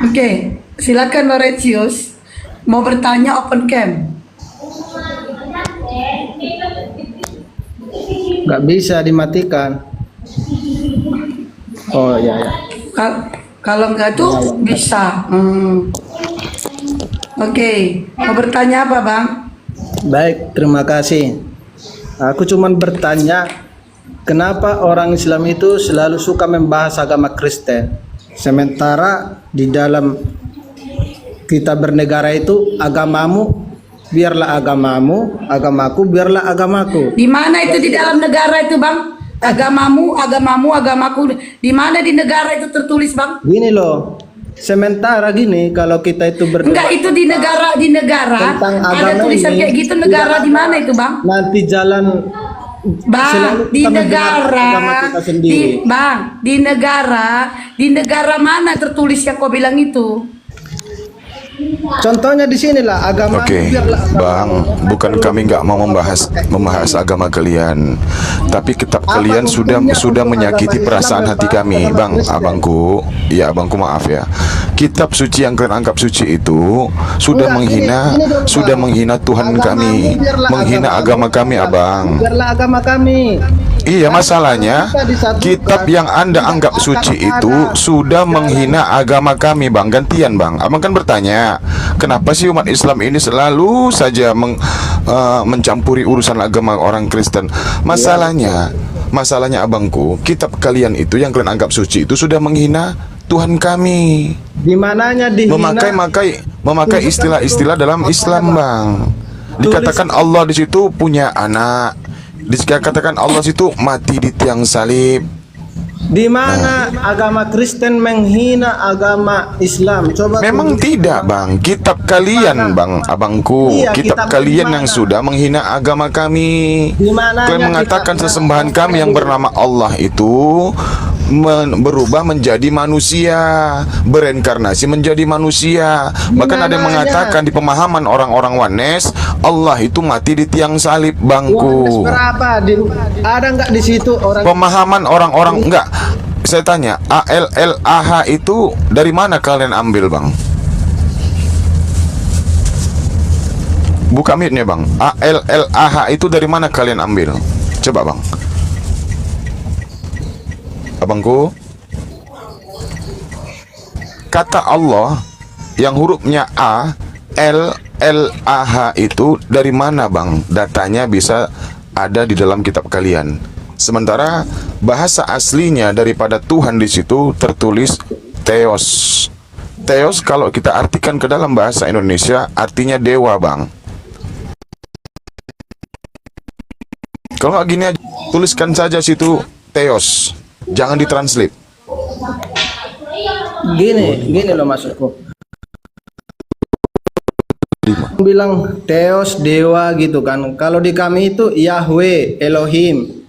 Oke, silakan Laurentius. Mau bertanya open cam. Nggak bisa dimatikan. Oh ya ya. Kalau nggak tuh bisa. Oke, mau bertanya apa Bang? Baik, terima kasih. Aku cuman bertanya, kenapa orang Islam itu selalu suka membahas agama Kristen, sementara di dalam kita bernegara itu agamamu biarlah agamamu, agamaku biarlah agamaku. Di mana itu di dalam negara itu Bang? Agamamu, agamaku. Di mana di negara itu tertulis Bang? Gini loh, Sementara gini, kalau kita itu berdebat Enggak, itu di negara Tentang ada agama tulisan ini, kayak gitu, negara di mana itu, Bang? nanti jalan Bang, selalu di kita mendengar agama kita sendiri. Bang, di negara mana tertulis yang kau bilang itu? Contohnya di sinilah agama. Oke, Bang, bukan kami nggak mau membahas agama kalian, tapi kitab kalian sudah menyakiti perasaan hati kami, Bang, abangku, ya abangku maaf ya. Kitab suci yang kalian anggap suci itu sudah menghina Tuhan kami, menghina agama kami, abang. Biarlah agama kami. Iya, masalahnya kitab yang Anda anggap suci itu sudah menghina agama kami, Bang. Gantian, Bang. Abang kan bertanya, kenapa sih umat Islam ini selalu saja mencampuri urusan agama orang Kristen? Masalahnya abangku, kitab kalian itu yang kalian anggap suci itu sudah menghina Tuhan kami. Di mananya dihina? Memakai istilah-istilah dalam Islam, Bang. Dikatakan Allah di situ punya anak. Dikatakan Allah situ mati di tiang salib. Di mana agama Kristen menghina agama Islam? Coba Memang tidak, Bang. Kitab kalian, Bang, abangku. Iya, kitab kitab kalian di yang mana? sudah menghina agama kami. Di mananya Kalian mengatakan kitabnya? sesembahan kami yang bernama Allah itu berubah menjadi manusia, bereinkarnasi menjadi manusia. Bahkan ada yang mananya? mengatakan di pemahaman orang-orang Wanes, Allah itu mati di tiang salib, Yohanes bangku. berapa? Ada nggak di situ orang? Pemahaman orang-orang enggak. Saya tanya, ALLAH itu dari mana kalian ambil, Bang? Buka mic-nya, Bang. ALLAH itu dari mana kalian ambil? Coba, Bang. Abangku, kata Allah yang hurufnya A, L, L, A, H itu dari mana, Bang? Datanya bisa ada di dalam kitab kalian. Sementara bahasa aslinya daripada Tuhan di situ tertulis Theos. Theos kalau kita artikan ke dalam bahasa Indonesia artinya dewa, Bang. Kalau nggak gini aja, tuliskan saja situ Theos. Jangan ditranslate. Gini loh maksudku. Bilang Theos dewa gitu kan. Kalau di kami itu Yahweh, Elohim.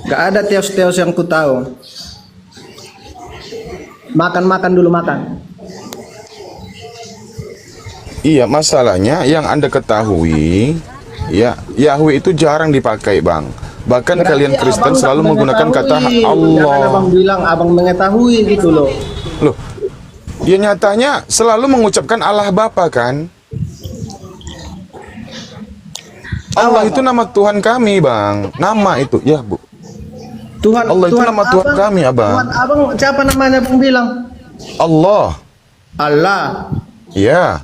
Gak ada Theos yang ku tahu. Makan dulu makan. Iya, masalahnya yang Anda ketahui, ya, Yahweh itu jarang dipakai, Bang. Bahkan kalian Kristen selalu menggunakan kata Jangan Allah. abang bilang abang mengetahui gitu loh. Loh, dia nyatanya selalu mengucapkan Allah Bapa kan? Allah itu nama Tuhan kami, Bang. Nama itu, ya, Bu. Tuhan Allah itu nama Tuhan abang, kami, Abang. Tuhan abang siapa namanya abang bilang? Allah. Allah. Ya.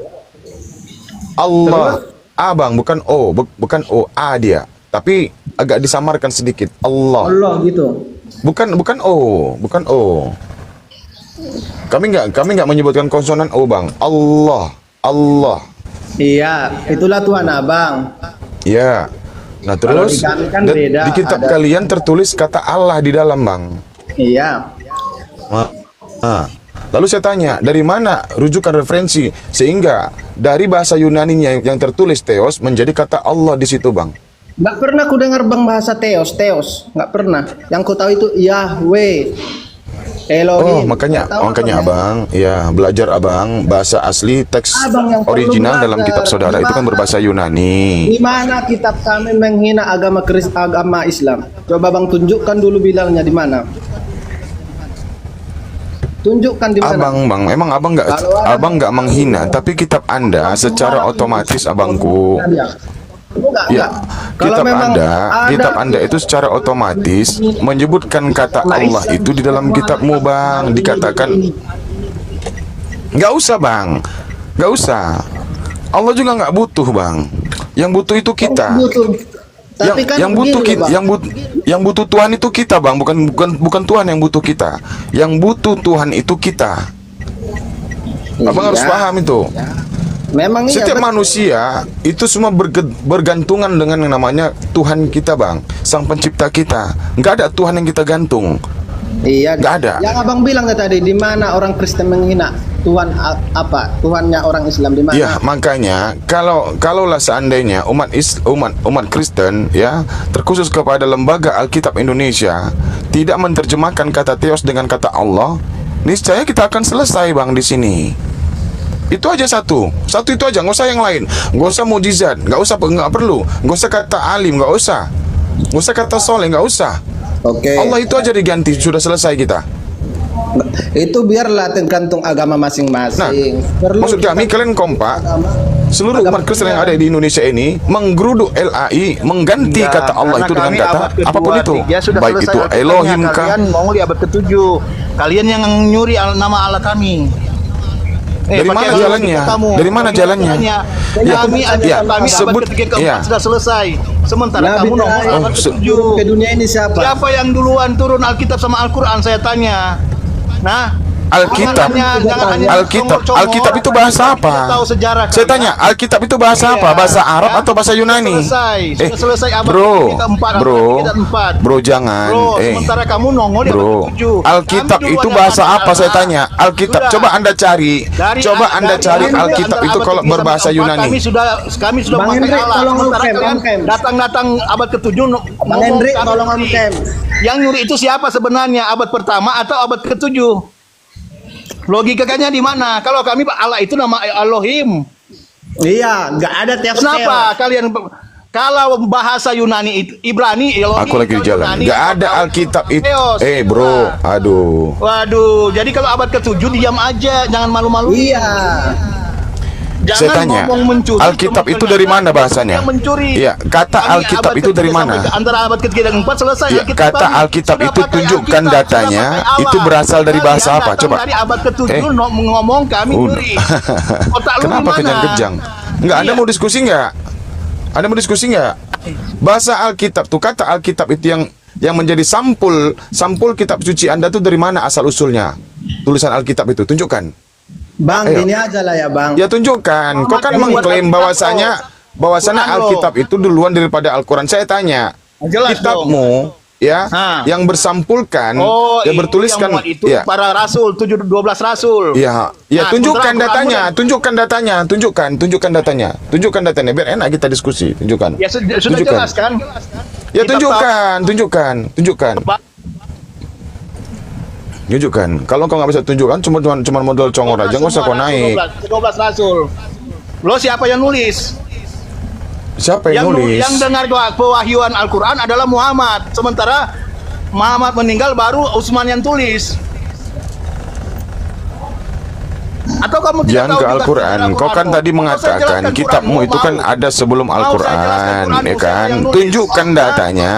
Allah. Abang, bukan O, bukan O, A dia. Tapi agak disamarkan sedikit. Allah. Allah gitu. Bukan O, bukan O. Kami nggak menyebutkan konsonan O, Bang. Allah. Allah. Iya, itulah Tuhan abang. Ya. Nah, Kalau terus di kami kan dan beda, di kitab ada. kalian tertulis kata Allah di dalam, Bang. Iya. Nah, lalu saya tanya, dari mana rujukan referensi sehingga dari bahasa Yunaninya yang tertulis Theos menjadi kata Allah di situ, Bang? Nggak pernah ku dengar bang bahasa Theos, nggak pernah. Yang ku tahu itu Yahweh, Oh, Elohim. makanya Nggak tahu Abang, ya belajar Abang bahasa asli teks Abang yang perlu original dalam belajar. kitab saudara itu kan berbahasa Yunani. Di mana kitab kami menghina agama Islam? Coba bang tunjukkan dulu bilangnya di mana. Tunjukkan di mana. Bang, emang abang nggak menghina, tapi kitab Anda secara otomatis, abangku. Ya, kitab Anda itu secara otomatis menyebutkan kata Allah itu di dalam kitabmu, Bang. Dikatakan nggak usah, Bang, nggak usah. Allah juga nggak butuh, Bang. Yang butuh itu kita. Tapi kan yang butuh begini, kita, Bang. yang butuh Tuhan itu kita, Bang. Bukan Tuhan yang butuh kita. Yang butuh Tuhan itu kita. Abang harus paham itu. Memang iya, Setiap betul. manusia itu semua bergantungan dengan yang namanya Tuhan kita, Bang, Sang Pencipta kita. Nggak ada Tuhan yang kita gantung. Iya, Nggak ada. Yang abang bilang tadi, di mana orang Kristen menghina Tuhan apa? Tuhannya orang Islam di mana? Ya, makanya kalaulah seandainya umat Kristen ya, terkhusus kepada lembaga Alkitab Indonesia tidak menerjemahkan kata Theos dengan kata Allah, niscaya kita akan selesai Bang di sini. Itu aja satu itu aja, nggak usah yang lain, nggak usah mujizat, nggak perlu, nggak usah kata alim, nggak usah kata soleh, nggak usah. Oke. Allah itu aja diganti, sudah selesai kita. Itu biarlah tergantung agama Nah, masing-masing. maksud kami kalian kompak, seluruh umat Kristen yang ada di Indonesia ini menggeruduk LAI, mengganti kata Allah itu dengan kata apapun itu, baik itu Elohim kah. Kalian mau di abad ke-7. Kalian yang nyuri nama Allah kami. Dari mana jalannya? Dari mana jalannya? Kami sebut abad ketiga keempat sudah selesai. Sementara Nabi kamu nongol abad turun ke-7. ke dunia ini siapa? Siapa yang duluan turun Alkitab sama Al-Quran, saya tanya. Nah, Alkitab, jangan hanya congor-congor. Alkitab itu bahasa apa? Kita tahu sejarah, Saya kan? tanya, Alkitab itu bahasa apa? Bahasa Arab atau bahasa Yunani? Sudah selesai abad bro, ke-4, bro jangan, sementara kamu nongol di abad bro, ke-7. Alkitab Kami itu duluan bahasa yang apa? Saya ada. tanya, Alkitab. Sudah. Coba anda cari, Dari Alkitab itu kalau abad berbahasa ke-3 Yunani. Kami sudah Bang memakai Hendrik, Allah. tolong Sementara on-cam, kalian on-cam. datang abad ke-7 Bang Hendrik, tolong on-cam. Yang nyuri itu siapa sebenarnya? Abad pertama atau abad ke-7? Logikanya di mana? Kalau kami Allah itu nama Elohim. Iya, nggak ada tiap Kenapa kalian kalau bahasa Yunani itu Ibrani Elohim? Aku lagi di jalan, Yunani, nggak ada atau Alkitab itu. Theos. Bro, aduh. Waduh, jadi kalau abad ke-7 diam aja, jangan malu-malu. Iya. Jangan Saya tanya, ngomong mencuri, Alkitab cuma itu dari mana bahasanya? yang mencuri. Iya, kata Kami Alkitab abad itu dari ketiga mana? sampai antara abad ketiga dan keempat selesai. Ya, Alkitab kata kami. Alkitab Sudah itu pakai tunjukkan Alkitab, datanya, sudah pakai Allah. itu berasal dari bahasa Kalian apa? datang Coba. Dari abad ke-7 Eh. ngomong kami Udah. nyuri. Otak lu Kenapa gimana? kejang-kejang? Enggak, Anda Iya. mau diskusi enggak? Anda mau diskusi enggak? Bahasa Alkitab tuh, kata Alkitab itu yang menjadi sampul kitab suci Anda tuh dari mana asal usulnya? Tulisan Alkitab itu tunjukkan. Bang, Ayo. ini aja lah ya, Bang. Ya tunjukkan. Kau kan yang buat mengklaim Alkitab, bahwasanya Quran lo. Alkitab itu duluan daripada Al-Quran. Saya tanya, Jelas kitabmu ya Hah. yang bersampulkan, Oh, yang bertuliskan, yang muat itu ya, para rasul, 12 rasul. ya, ya Nah, tunjukkan sementara datanya, Quran tunjukkan datanya, biar enak kita diskusi, tunjukkan. Ya sudah Tunjukkan. jelas kan? Ya Kita tunjukkan. Tunjukkan. Kalau kau nggak bisa tunjukkan, cuma modal congor aja, nggak usah kau naik. 12 rasul. Lo siapa yang nulis? Siapa yang nulis? Yang dengar pewahyuan Al-Quran adalah Muhammad. Sementara Muhammad meninggal baru Utsman yang tulis. Atau kamu tidak Jangan tahu ke juga Al-Quran. sejarah Kau kan Quranmu? tadi Mau saya mengatakan jelaskan kitabmu Quranmu? itu kan Mau? ada sebelum Mau saya jelaskan Al-Quran, Quranmu, ya siapa kan? yang nulis? Tunjukkan datanya.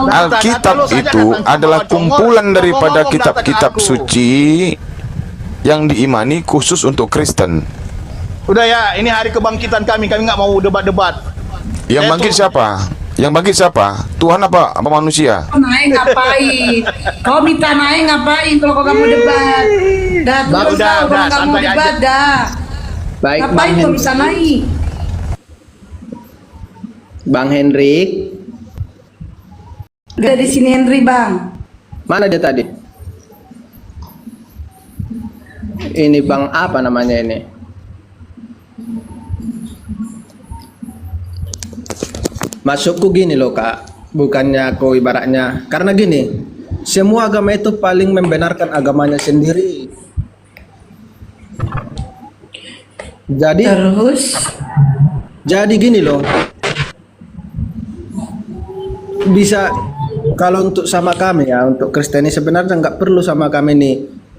Alkitab Kalau saja itu datang adalah congor, kumpulan daripada ngomong kitab-kitab datang aku. suci yang diimani khusus untuk Kristen. Udah ya, ini hari kebangkitan kami nggak mau debat-debat. Yang bangkit siapa? Yang bangkit siapa? Tuhan apa manusia? Kau naik ngapain? Kau minta naik ngapain kalau kau nggak mau debat? Dah terus Udah, tahu kalau nggak mau santai aja. debat dah. Baik, Ngapain kau bisa naik? Bang Hendrik. Udah di sini Henry bang. Mana dia tadi? Ini Bang apa namanya ini? Masukku gini loh Kak, bukannya aku ibaratnya, karena gini, semua agama itu paling membenarkan agamanya sendiri. Terus Jadi gini loh, bisa kalau untuk sama kami ya, untuk Kristen ini sebenarnya nggak perlu sama kami nih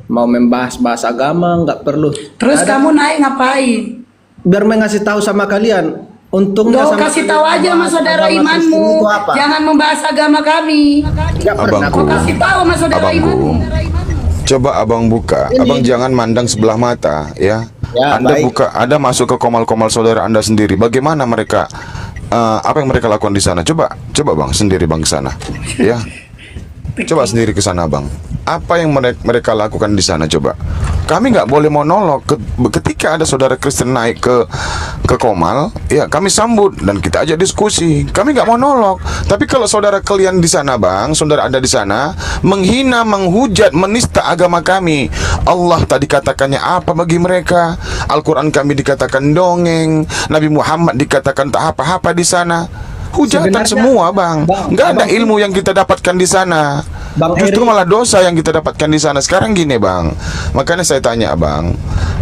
mau membahas bahas agama, nggak perlu. terus kamu naik ngapain? Biar mengasih tahu sama kalian. Untungnya Kau sama kasih kalian tahu aja sama membahas saudara agama Kristen imanmu. itu apa? Jangan membahas agama kami. Nggak pernah. Abangku. Kau kasih tahu sama saudara Abangku. imanmu. Coba abang buka, abang jangan mandang sebelah mata, ya. Ya, Anda baik. buka, Anda masuk ke komal-komal saudara Anda sendiri. Bagaimana mereka, apa yang mereka lakukan di sana? Coba bang sendiri bang ke sana, ya. Coba sendiri ke sana bang. Apa yang mereka lakukan di sana? Coba. Kami nggak boleh monolog ketika ada saudara Kristen naik ke ke Komal, ya kami sambut dan kita ajak diskusi. Kami nggak mau nolak. Tapi kalau saudara kalian di sana, bang, saudara anda di sana menghina, menghujat, menista agama kami, Allah tadi katakannya apa bagi mereka? Al-Quran kami dikatakan dongeng, Nabi Muhammad dikatakan tak apa-apa di sana. Hujatan Sebenarnya, semua, bang. Nggak ada Abang, ilmu yang kita dapatkan di sana. Bang Justru Heri, malah dosa yang kita dapatkan di sana. Sekarang gini, bang. Makanya saya tanya, abang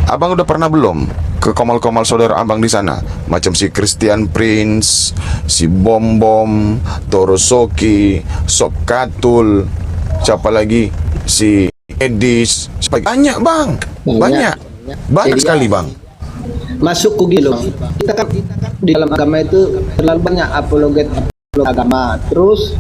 udah pernah belum ke komal-komal saudara abang di sana? Macam si Christian Prince, si Bom Bom, Torosoki, Sok Katul, siapa lagi? Si Edis. Banyak, bang. Banyak sekali, bang. masuk ke gitu. Kita kan di dalam agama itu terlalu banyak apologet agama. Terus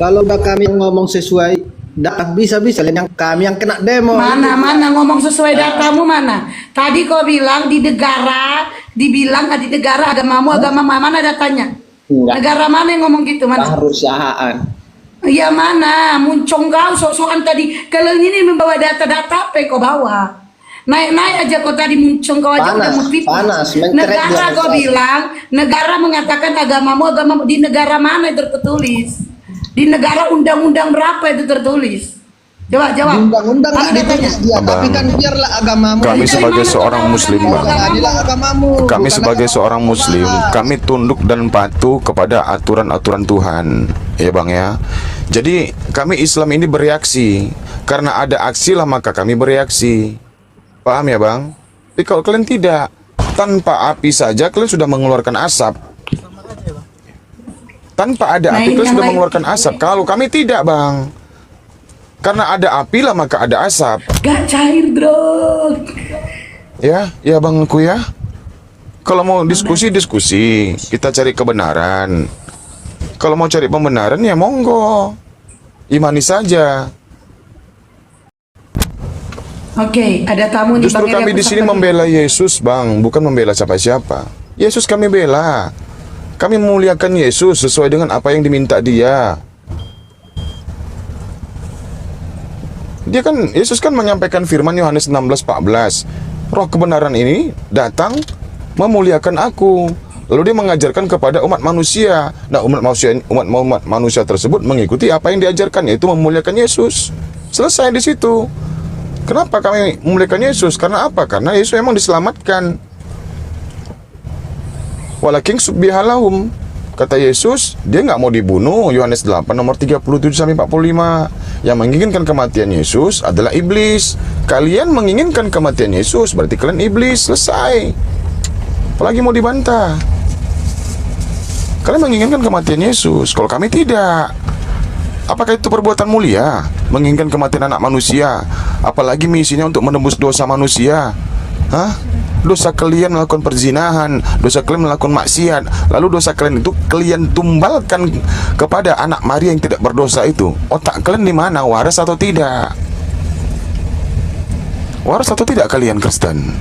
kalau udah kami ngomong sesuai data bisa-bisa yang kami yang kena demo. Mana ngomong sesuai datamu mana? Tadi kau bilang di negara, dibilang di negara agamamu agama mana datanya? Enggak. Negara mana yang ngomong gitu mana? Perusahaan. Ya mana? Muncung kau sok-sokan tadi. Kalau ini membawa data-data apa yang kau bawa? Naik aja kau tadi muncung kau aja udah mau tipu. Panas, Negara kau bilang, negara mengatakan agamamu di negara mana itu tertulis? Di negara undang-undang berapa itu tertulis? Jawab. Undang-undang Mana nggak ditulis datanya? dia, Abang, tapi kan biarlah agamamu. kami Dari sebagai mana seorang kau muslim, tahu bang, Adilah agamamu. kami bukan sebagai agama seorang orang muslim, bahas. kami tunduk dan patuh kepada aturan-aturan Tuhan, ya bang ya. Jadi kami Islam ini bereaksi. Karena ada aksi lah maka kami bereaksi. Paham ya bang? Tapi kalau kalian tidak, tanpa api saja kalian sudah mengeluarkan asap. Tanpa ada api kalian sudah mengeluarkan asap. Kalau kami tidak, bang. Karena ada api lah maka ada asap. Gak cair, bro. Ya bangku ya. Kalau mau diskusi, kita cari kebenaran. Kalau mau cari pembenaran ya monggo, imani saja. Oke, ada tamu nih. Justru Bang Eri, kami aku di sini sampai- membela Yesus, bang, bukan membela siapa-siapa. Yesus kami bela. Kami memuliakan Yesus sesuai dengan apa yang diminta Dia. Yesus kan menyampaikan firman Yohanes 16:14. Roh kebenaran ini datang memuliakan aku. Lalu dia mengajarkan kepada umat manusia. Nah, umat manusia tersebut mengikuti apa yang diajarkan, yaitu memuliakan Yesus. Selesai di situ. Kenapa kami memuliakan Yesus? Karena apa? Karena Yesus memang diselamatkan. Walakin subbihalahum. Kata Yesus, dia nggak mau dibunuh. Yohanes 8 nomor 37-45. Yang menginginkan kematian Yesus adalah iblis. Kalian menginginkan kematian Yesus, berarti kalian iblis. Selesai. Apalagi mau dibantah? Kalian menginginkan kematian Yesus, kalau kami tidak. Apakah itu perbuatan mulia? Menginginkan kematian anak manusia, apalagi misinya untuk menembus dosa manusia. Hah? Dosa kalian melakukan perzinahan, dosa kalian melakukan maksiat, lalu dosa kalian itu kalian tumbalkan kepada anak Maria yang tidak berdosa itu. Otak kalian di mana? Waras atau tidak? Waras atau tidak kalian Kristen?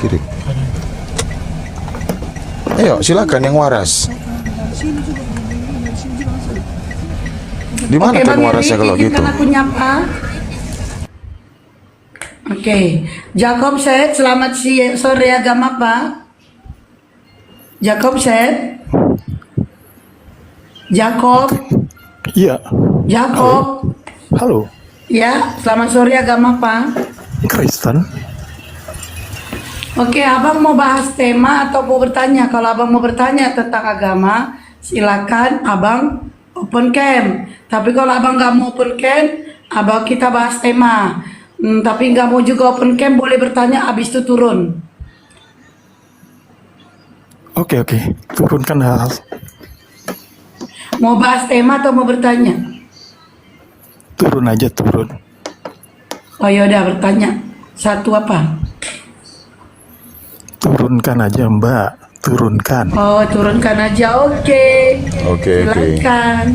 Kiri. Ayo silakan yang waras. Di mana Oke, kan Bang warasnya Eri, kalau gitu? izinkan aku nyapa. Oke, Jacob said, selamat sore agama Pak. Jacob said, Jacob, Iya, Jacob, halo, ya, selamat sore agama Pak. Kristen. Oke, abang mau bahas tema atau mau bertanya? Kalau abang mau bertanya tentang agama, silakan abang open cam. Tapi kalau abang nggak mau open cam, abang kita bahas tema. Tapi nggak mau juga open cam, boleh bertanya abis itu turun. Oke, turunkan hal. Mau bahas tema atau mau bertanya? Turun aja, turun. Oh yaudah bertanya. Satu apa? Turunkan aja, Mbak. Turunkan. Oh turunkan aja, oke. Oke. Silakan.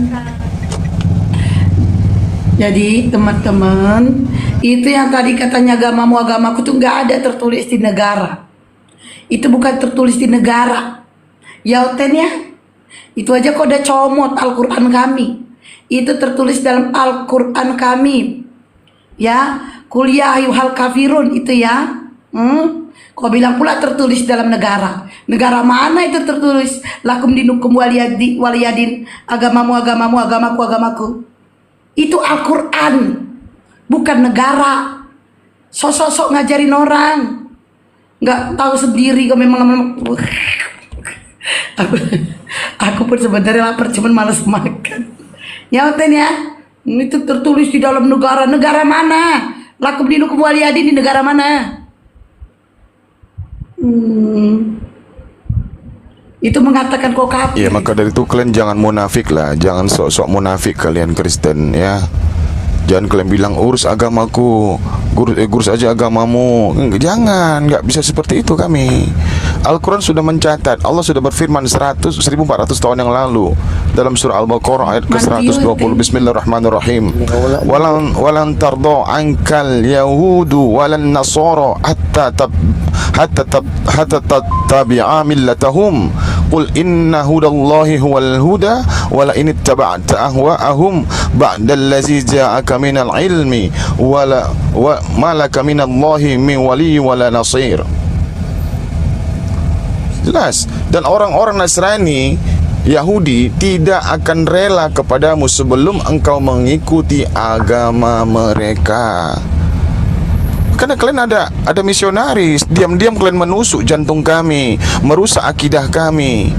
Jadi teman-teman, itu yang tadi katanya agamaku tuh nggak ada tertulis di negara. Itu bukan tertulis di negara. Yauten ya. Itu aja kok udah comot Al-Quran kami. Itu tertulis dalam Al-Quran kami. Ya, kuliah ayuhal kafirun itu ya. Kau bilang pula tertulis dalam negara. Negara mana itu tertulis? Lakum dinukum waliyadin. Agamamu, agamamu, agamaku, agamaku. Itu Al-Quran. Bukan negara. Sok-sok ngajarin orang. Nggak tahu sendiri kau memang. Aku pun sebenarnya lapar, cuman malas makan. Ya, itu tertulis di dalam negara. Negara mana? Lakum dinukum waliyadin di negara mana? Itu mengatakan kau kafir. Ya, maka dari itu kalian jangan munafik lah, jangan sok-sok munafik kalian Kristen ya. Jangan kalian bilang urus agamaku, urus aja agamamu. Jangan, nggak bisa seperti itu kami. Al-Quran sudah mencatat, Allah sudah berfirman 1400 tahun yang lalu dalam surah Al-Baqarah ayat ke-120. Bismillahirrahmanirrahim. Walan tardo ankal yahudu walan nasara hatta tattabi'a millatahum. Qul inna hudallahi huwal huda wala in ittaba'ta ahwa'ahum ba'dallazi ja'aka minal ilmi wala malaka minallahi min wali wala nasir. Jelas. Dan orang-orang Nasrani Yahudi tidak akan rela kepadamu sebelum engkau mengikuti agama mereka. Karena kalian ada misionaris, diam-diam kalian menusuk jantung kami, merusak akidah kami.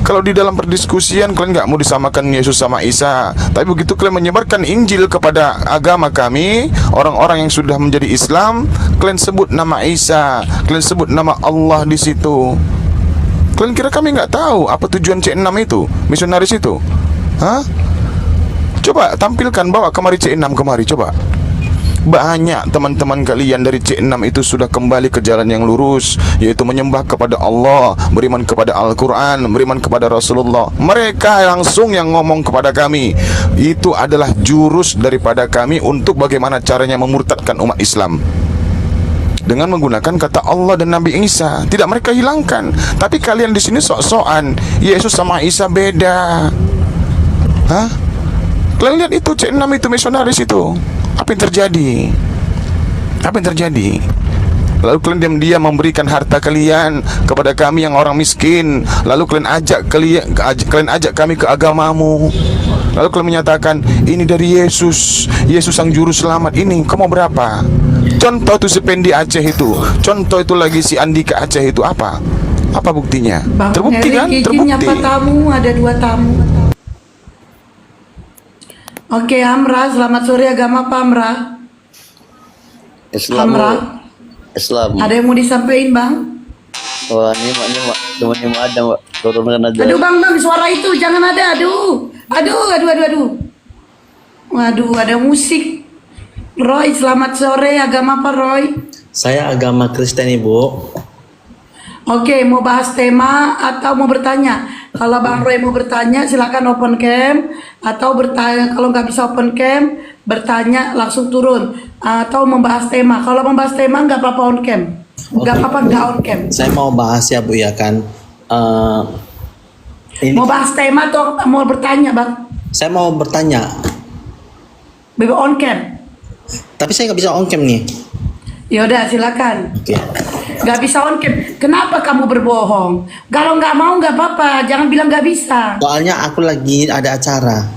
Kalau di dalam perdiskusian kalian nggak mau disamakan Yesus sama Isa, tapi begitu kalian menyebarkan Injil kepada agama kami, orang-orang yang sudah menjadi Islam, kalian sebut nama Isa, kalian sebut nama Allah di situ. Kalian kira kami nggak tahu apa tujuan C6 itu, misionaris itu? Coba tampilkan, bawa kemari C6 kemari, coba. Banyak teman-teman kalian dari C6 itu sudah kembali ke jalan yang lurus, yaitu menyembah kepada Allah, beriman kepada Al-Quran, beriman kepada Rasulullah. Mereka langsung yang ngomong kepada kami. Itu adalah jurus daripada kami untuk bagaimana caranya memurtadkan umat Islam dengan menggunakan kata Allah dan Nabi Isa. Tidak mereka hilangkan. Tapi kalian di sini sok-sokan Yesus sama Isa beda. Kalian lihat itu C6 itu misionaris itu. Apa yang terjadi? Apa yang terjadi? Lalu kalian diam-diam memberikan harta kalian kepada kami yang orang miskin. Lalu kalian ajak kami ke agamamu. Lalu kalian menyatakan ini dari Yesus, Yesus sang juru selamat. Ini kamu mau berapa? Contoh itu si Pendi Aceh itu, contoh itu lagi si Andika Aceh itu, apa buktinya? Bang Terbukti Heri, kan? Terbukti. Nyapa tamu, ada 2 tamu. Oke, Amra, selamat sore. Agama apa, Amra? Islam. Amra, Islam. ada yang mau disampaikan, Bang? Wah, ini temannya ada, Mbak. Turunkan aja. Aduh, Bang, suara itu jangan ada. Aduh. Waduh, ada musik. Roy, selamat sore. Agama apa, Roy? Saya agama Kristen, Ibu. Oke, mau bahas tema atau mau bertanya? Kalau Bang Roy mau bertanya, silakan open cam. Atau bertanya, kalau nggak bisa open cam, bertanya langsung turun. Atau membahas tema. Kalau membahas tema nggak apa-apa on cam. Nggak apa-apa nggak on cam. Saya mau bahas ya, Bu, ya kan. Mau bahas tema atau mau bertanya, Bang? Saya mau bertanya. Bebe on cam. Tapi saya nggak bisa on cam nih. Ya udah, silakan. Oke. Gak bisa on cam. Kenapa kamu berbohong? Kalau nggak mau nggak apa-apa. Jangan bilang nggak bisa. Soalnya aku lagi ada acara.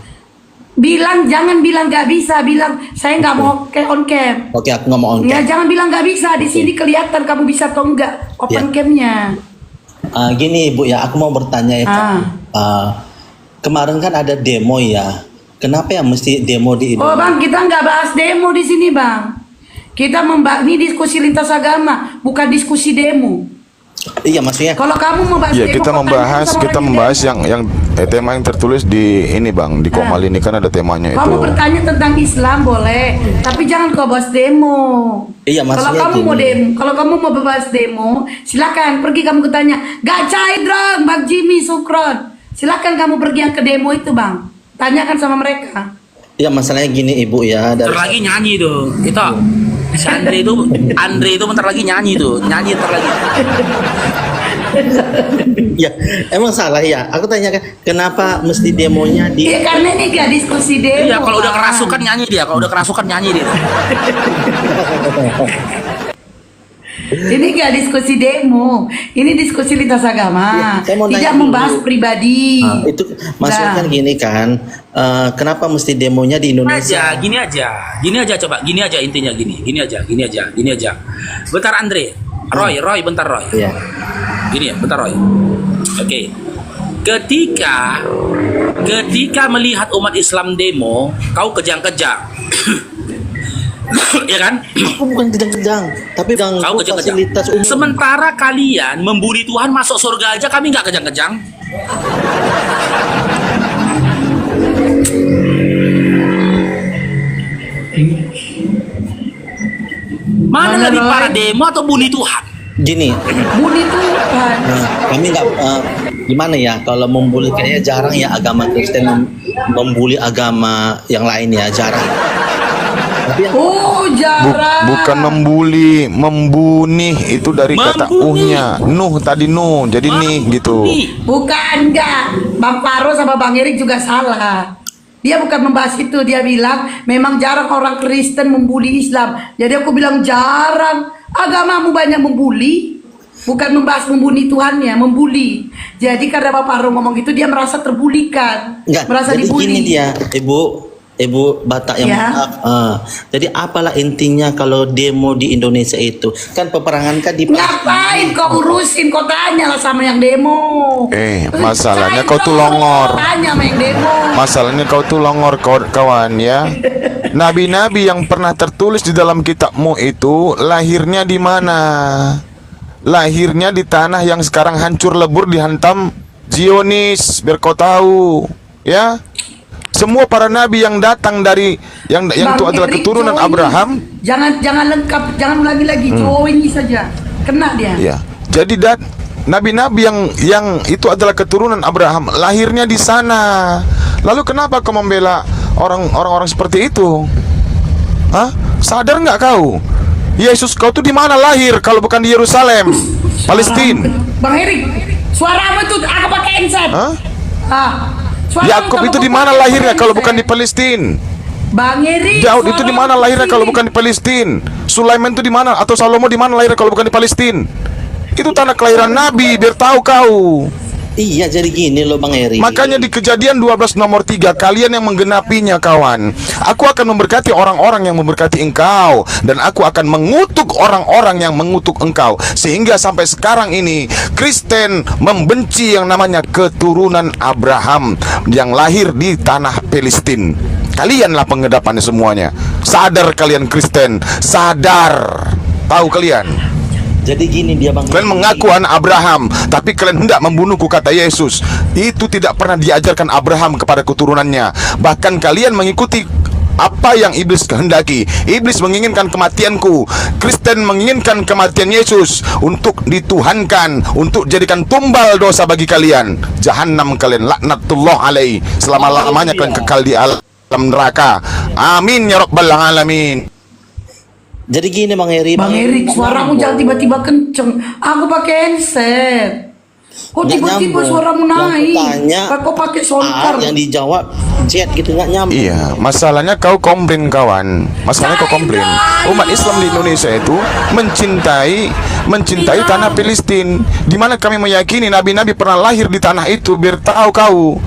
Jangan bilang nggak bisa. Bilang saya nggak mau on cam. Oke, aku nggak mau on Ya cam. jangan bilang nggak bisa. Di sini kelihatan kamu bisa atau enggak open camnya. Gini, Bu, ya, aku mau bertanya ya, Pak. Kemarin kan ada demo ya. Kenapa ya mesti demo di Indonesia? Oh Bang, kita nggak bahas demo di sini, Bang. Kita ini diskusi lintas agama, bukan diskusi demo. Iya, maksudnya. Kalau kamu membahas Ya, demo, kita pertanyaan membahas sama orang yang tema yang tertulis di ini, Bang, di Komal ini kan ada temanya demo. Kamu itu. bertanya tentang Islam boleh, tapi jangan kau bahas demo. Iya, Kalau maksudnya kamu mau gini. demo, kalau kamu mau bahas demo, silakan pergi kamu ke tanya. Gak cair dong, Bang Jimmy Sukron. Silakan kamu pergi yang ke demo itu, Bang. Tanyakan sama mereka. Iya, masalahnya gini, Ibu, ya. Bentar lagi nyanyi tuh. Itu si Andre itu bentar lagi nyanyi tuh. Nyanyi bentar lagi. Ya, emang salah ya. Aku tanyakan kenapa mesti demonya di Iya karena ini gak diskusi demo. Iya, kalau udah Bang. kerasukan nyanyi dia. Kalau udah kerasukan nyanyi dia. Ini gak diskusi demo, ini diskusi lintas agama, Iya, saya mau tidak nanya membahas dulu. pribadi. itu maksudnya kan gini kan, kenapa mesti demonya di Indonesia? Gini aja coba, gini aja intinya gini aja. Bentar Andre, Roy, bentar Roy. Iya. Gini ya, bentar Roy. Oke. Ketika melihat umat Islam demo, kau kejang-kejang. Ya kan? Aku bukan kejang-kejang, tapi Kau ganggu kejang-kejang. fasilitas umum. Sementara kalian membuli Tuhan masuk surga aja, kami nggak kejang-kejang. Mana Mana, lebih Roy? parah, demo atau bully Tuhan? Gini, Bully Tuhan. kami nggak gimana ya kalau membuli, kayaknya jarang ya agama Kristen membuli agama yang lain ya, jarang. Tapi yang Oh jarang. Bukan membuli, membunih itu dari kata Membunih. uhnya. Nuh tadi Nuh, jadi nih gitu. Bukan enggak. Bang Faro sama Bang Erik juga salah. Dia bukan membahas itu, dia bilang memang jarang orang Kristen membuli Islam. Jadi aku bilang jarang. Agamamu banyak membuli. Bukan membahas membuli Tuhannya, membuli. Jadi karena Bang Faro ngomong gitu dia merasa terbulikan. enggak, Merasa jadi dibully. gini dia, Ibu Batak yang Ya. maaf. Jadi apalah intinya kalau demo di Indonesia itu? Kan peperangan kan di Ngapain kau urusin, kau tanya lah sama yang demo. Masalahnya Saya kau tuh dong, longor. Tanya sama yang demo. Masalahnya kau tuh longor kawan ya. Nabi-nabi yang pernah tertulis di dalam kitabmu itu lahirnya di mana? Lahirnya di tanah yang sekarang hancur lebur dihantam Zionis, biar kau tahu ya. Semua para nabi yang datang dari yang itu Bang adalah Erik, keturunan join. Abraham. Jangan lengkap, jangan ulangi-lagi. Join saja. Kena dia. Ya. Jadi nabi-nabi yang itu adalah keturunan Abraham, lahirnya di sana. Lalu kenapa kau membela orang-orang seperti itu? Hah? Sadar nggak kau? Yesus kau tuh di mana lahir kalau bukan di Yerusalem, Palestina? Bang Erik, suaramu tuh aku pakai headset. Hah? Suaramu Yakub kamu itu di pakai mana lahirnya kalau headset. bukan di Palestina? Bang Erik, Daud itu di mana suaramu lahirnya kesini. kalau bukan di Palestina? Sulaiman itu di mana atau Salomo di mana lahirnya kalau bukan di Palestina? Itu tanah kelahiran nabi, biar tahu kau. Iya, jadi gini loh Bang Eri. Makanya di Kejadian 12 nomor 3, kalian yang menggenapinya kawan. Aku akan memberkati orang-orang yang memberkati engkau, dan aku akan mengutuk orang-orang yang mengutuk engkau. Sehingga sampai sekarang ini Kristen membenci yang namanya keturunan Abraham yang lahir di tanah Palestina. Kalianlah pengedapannya semuanya. Sadar kalian Kristen, sadar. Tahu kalian? Jadi gini dia Bang. Kalian mengaku anak Abraham, tapi kalian hendak membunuhku, kata Yesus. Itu tidak pernah diajarkan Abraham kepada keturunannya. Bahkan kalian mengikuti apa yang iblis kehendaki. Iblis menginginkan kematianku. Kristen menginginkan kematian Yesus untuk dituhankan, untuk jadikan tumbal dosa bagi kalian. Jahannam kalian, laknatullah alaihi. Selama-lamanya kalian kekal di alam neraka. Amin ya rabbal alamin. Jadi gini Bang Eri. Bang Erik, suaramu jangan tiba-tiba kenceng. Aku pakai headset. Kok Nggak tiba-tiba nyambung. suaramu Yang naik? kutanya, Kok pakai soundcar? yang dijawab chat gitu, nggak nyambung. Iya, masalahnya kau komplain kawan. Masalahnya kau komplain. Umat Islam di Indonesia itu mencintai tanah Palestina. Di mana kami meyakini nabi-nabi pernah lahir di tanah itu, biar tahu kau.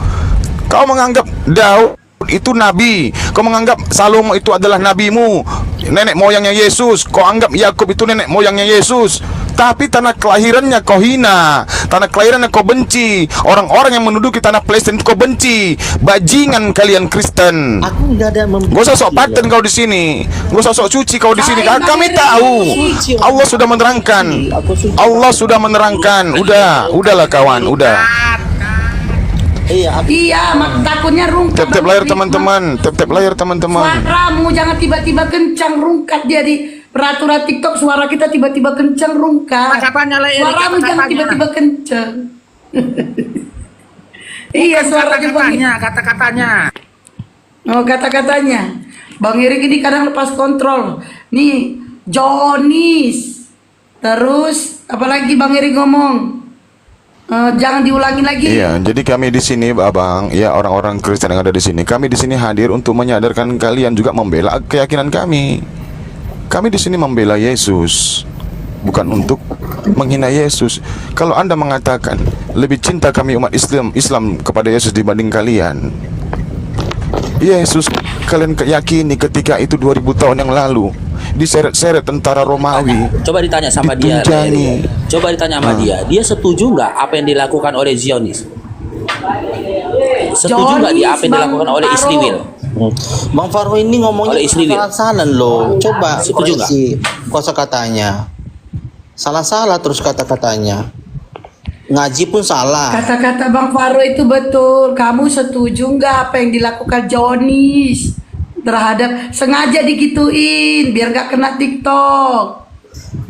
Kau menganggap Daud itu nabi, kau menganggap Salomo itu adalah nabimu, nenek moyangnya Yesus. Kau anggap Yakub itu nenek moyangnya Yesus. Tapi tanah kelahirannya kau hina, tanah kelahirannya kau benci, orang-orang yang menduduki tanah Palestina itu kau benci. Bajingan kalian Kristen. Aku nggak ada membenci. Gak usah sok paten kau di sini, gak usah sok suci kau di sini. Kami tahu, Allah sudah menerangkan, Allah sudah menerangkan. Udahlah kawan, udah. Iya, Iya, takutnya rungkat. Tap-tap layar teman-teman, tap-tap layar teman-teman. Suaramu jangan tiba-tiba kencang rungkat dia di peraturan TikTok. Suara kita tiba-tiba kencang rungkat. Kata-katanya lah, Erik, Suaramu jangan kata-katanya. tiba-tiba kencang. Iya, suaranya Bang. Kata-katanya. Oh, kata-katanya. Bang Erik ini kadang lepas kontrol. Nih, Jonis. Terus apalagi Bang Erik ngomong? Jangan diulangi lagi. Iya, jadi kami di sini, Abang, ya orang-orang Kristen yang ada di sini, kami di sini hadir untuk menyadarkan kalian juga membela keyakinan kami. Kami di sini membela Yesus, bukan untuk menghina Yesus. Kalau Anda mengatakan lebih cinta kami umat Islam kepada Yesus dibanding kalian, Yesus kalian yakini ketika itu 2000 tahun yang lalu diseret-seret tentara Romawi. Coba ditanya sama dia. ditunjangi. Coba ditanya sama dia setuju nggak apa yang dilakukan oleh Zionis? Setuju nggak dia apa yang dilakukan oleh Israel? Bang Faro ini ngomongnya Oleh Israel. salah-salah loh. Coba Setuju nggak? koreksi kosakatanya. Salah-salah terus kata-katanya. Ngaji pun salah. Kata-kata Bang Faro itu betul. Kamu setuju nggak apa yang dilakukan Jonis terhadap sengaja digituin biar nggak kena TikTok?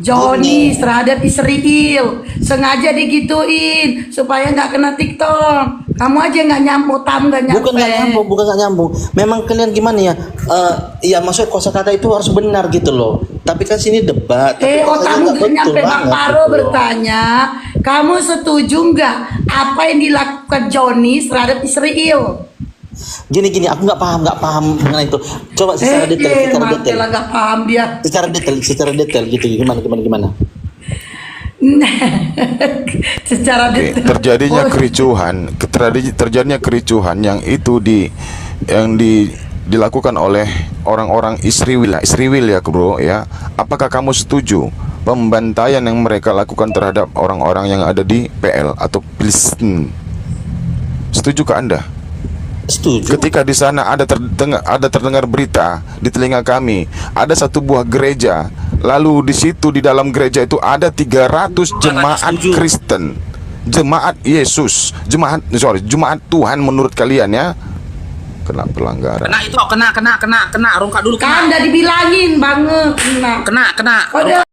Jonis terhadap Israel sengaja digituin supaya nggak kena TikTok. Kamu aja nggak nyambung, nggak nyampe. Bukan nggak nyambung. Memang kalian gimana ya? Ya maksud kosakata itu harus benar gitu loh. Tapi kan sini debat. Otakmu nggak nyampe. Bang Faro bertanya, kamu setuju nggak apa yang dilakukan Jonis terhadap Israel? Gini, aku nggak paham mengenai itu. Coba secara detail. Nggak paham dia. Secara detail gitu. Gimana? Secara detail. Terjadinya kericuhan yang itu dilakukan oleh orang-orang Israel ya bro ya. Apakah kamu setuju pembantaian yang mereka lakukan terhadap orang-orang yang ada di PL atau Palestina? Setujukah Anda? Setuju. Ketika di sana ada terdengar berita di telinga kami, ada satu buah gereja, lalu di situ di dalam gereja itu ada 300 jemaat Kristen, jemaat Yesus, jemaat Tuhan menurut kalian ya, kena pelanggaran. Kena itu, kena, rongkak dulu. Kan udah dibilangin banget, Kena. Udah.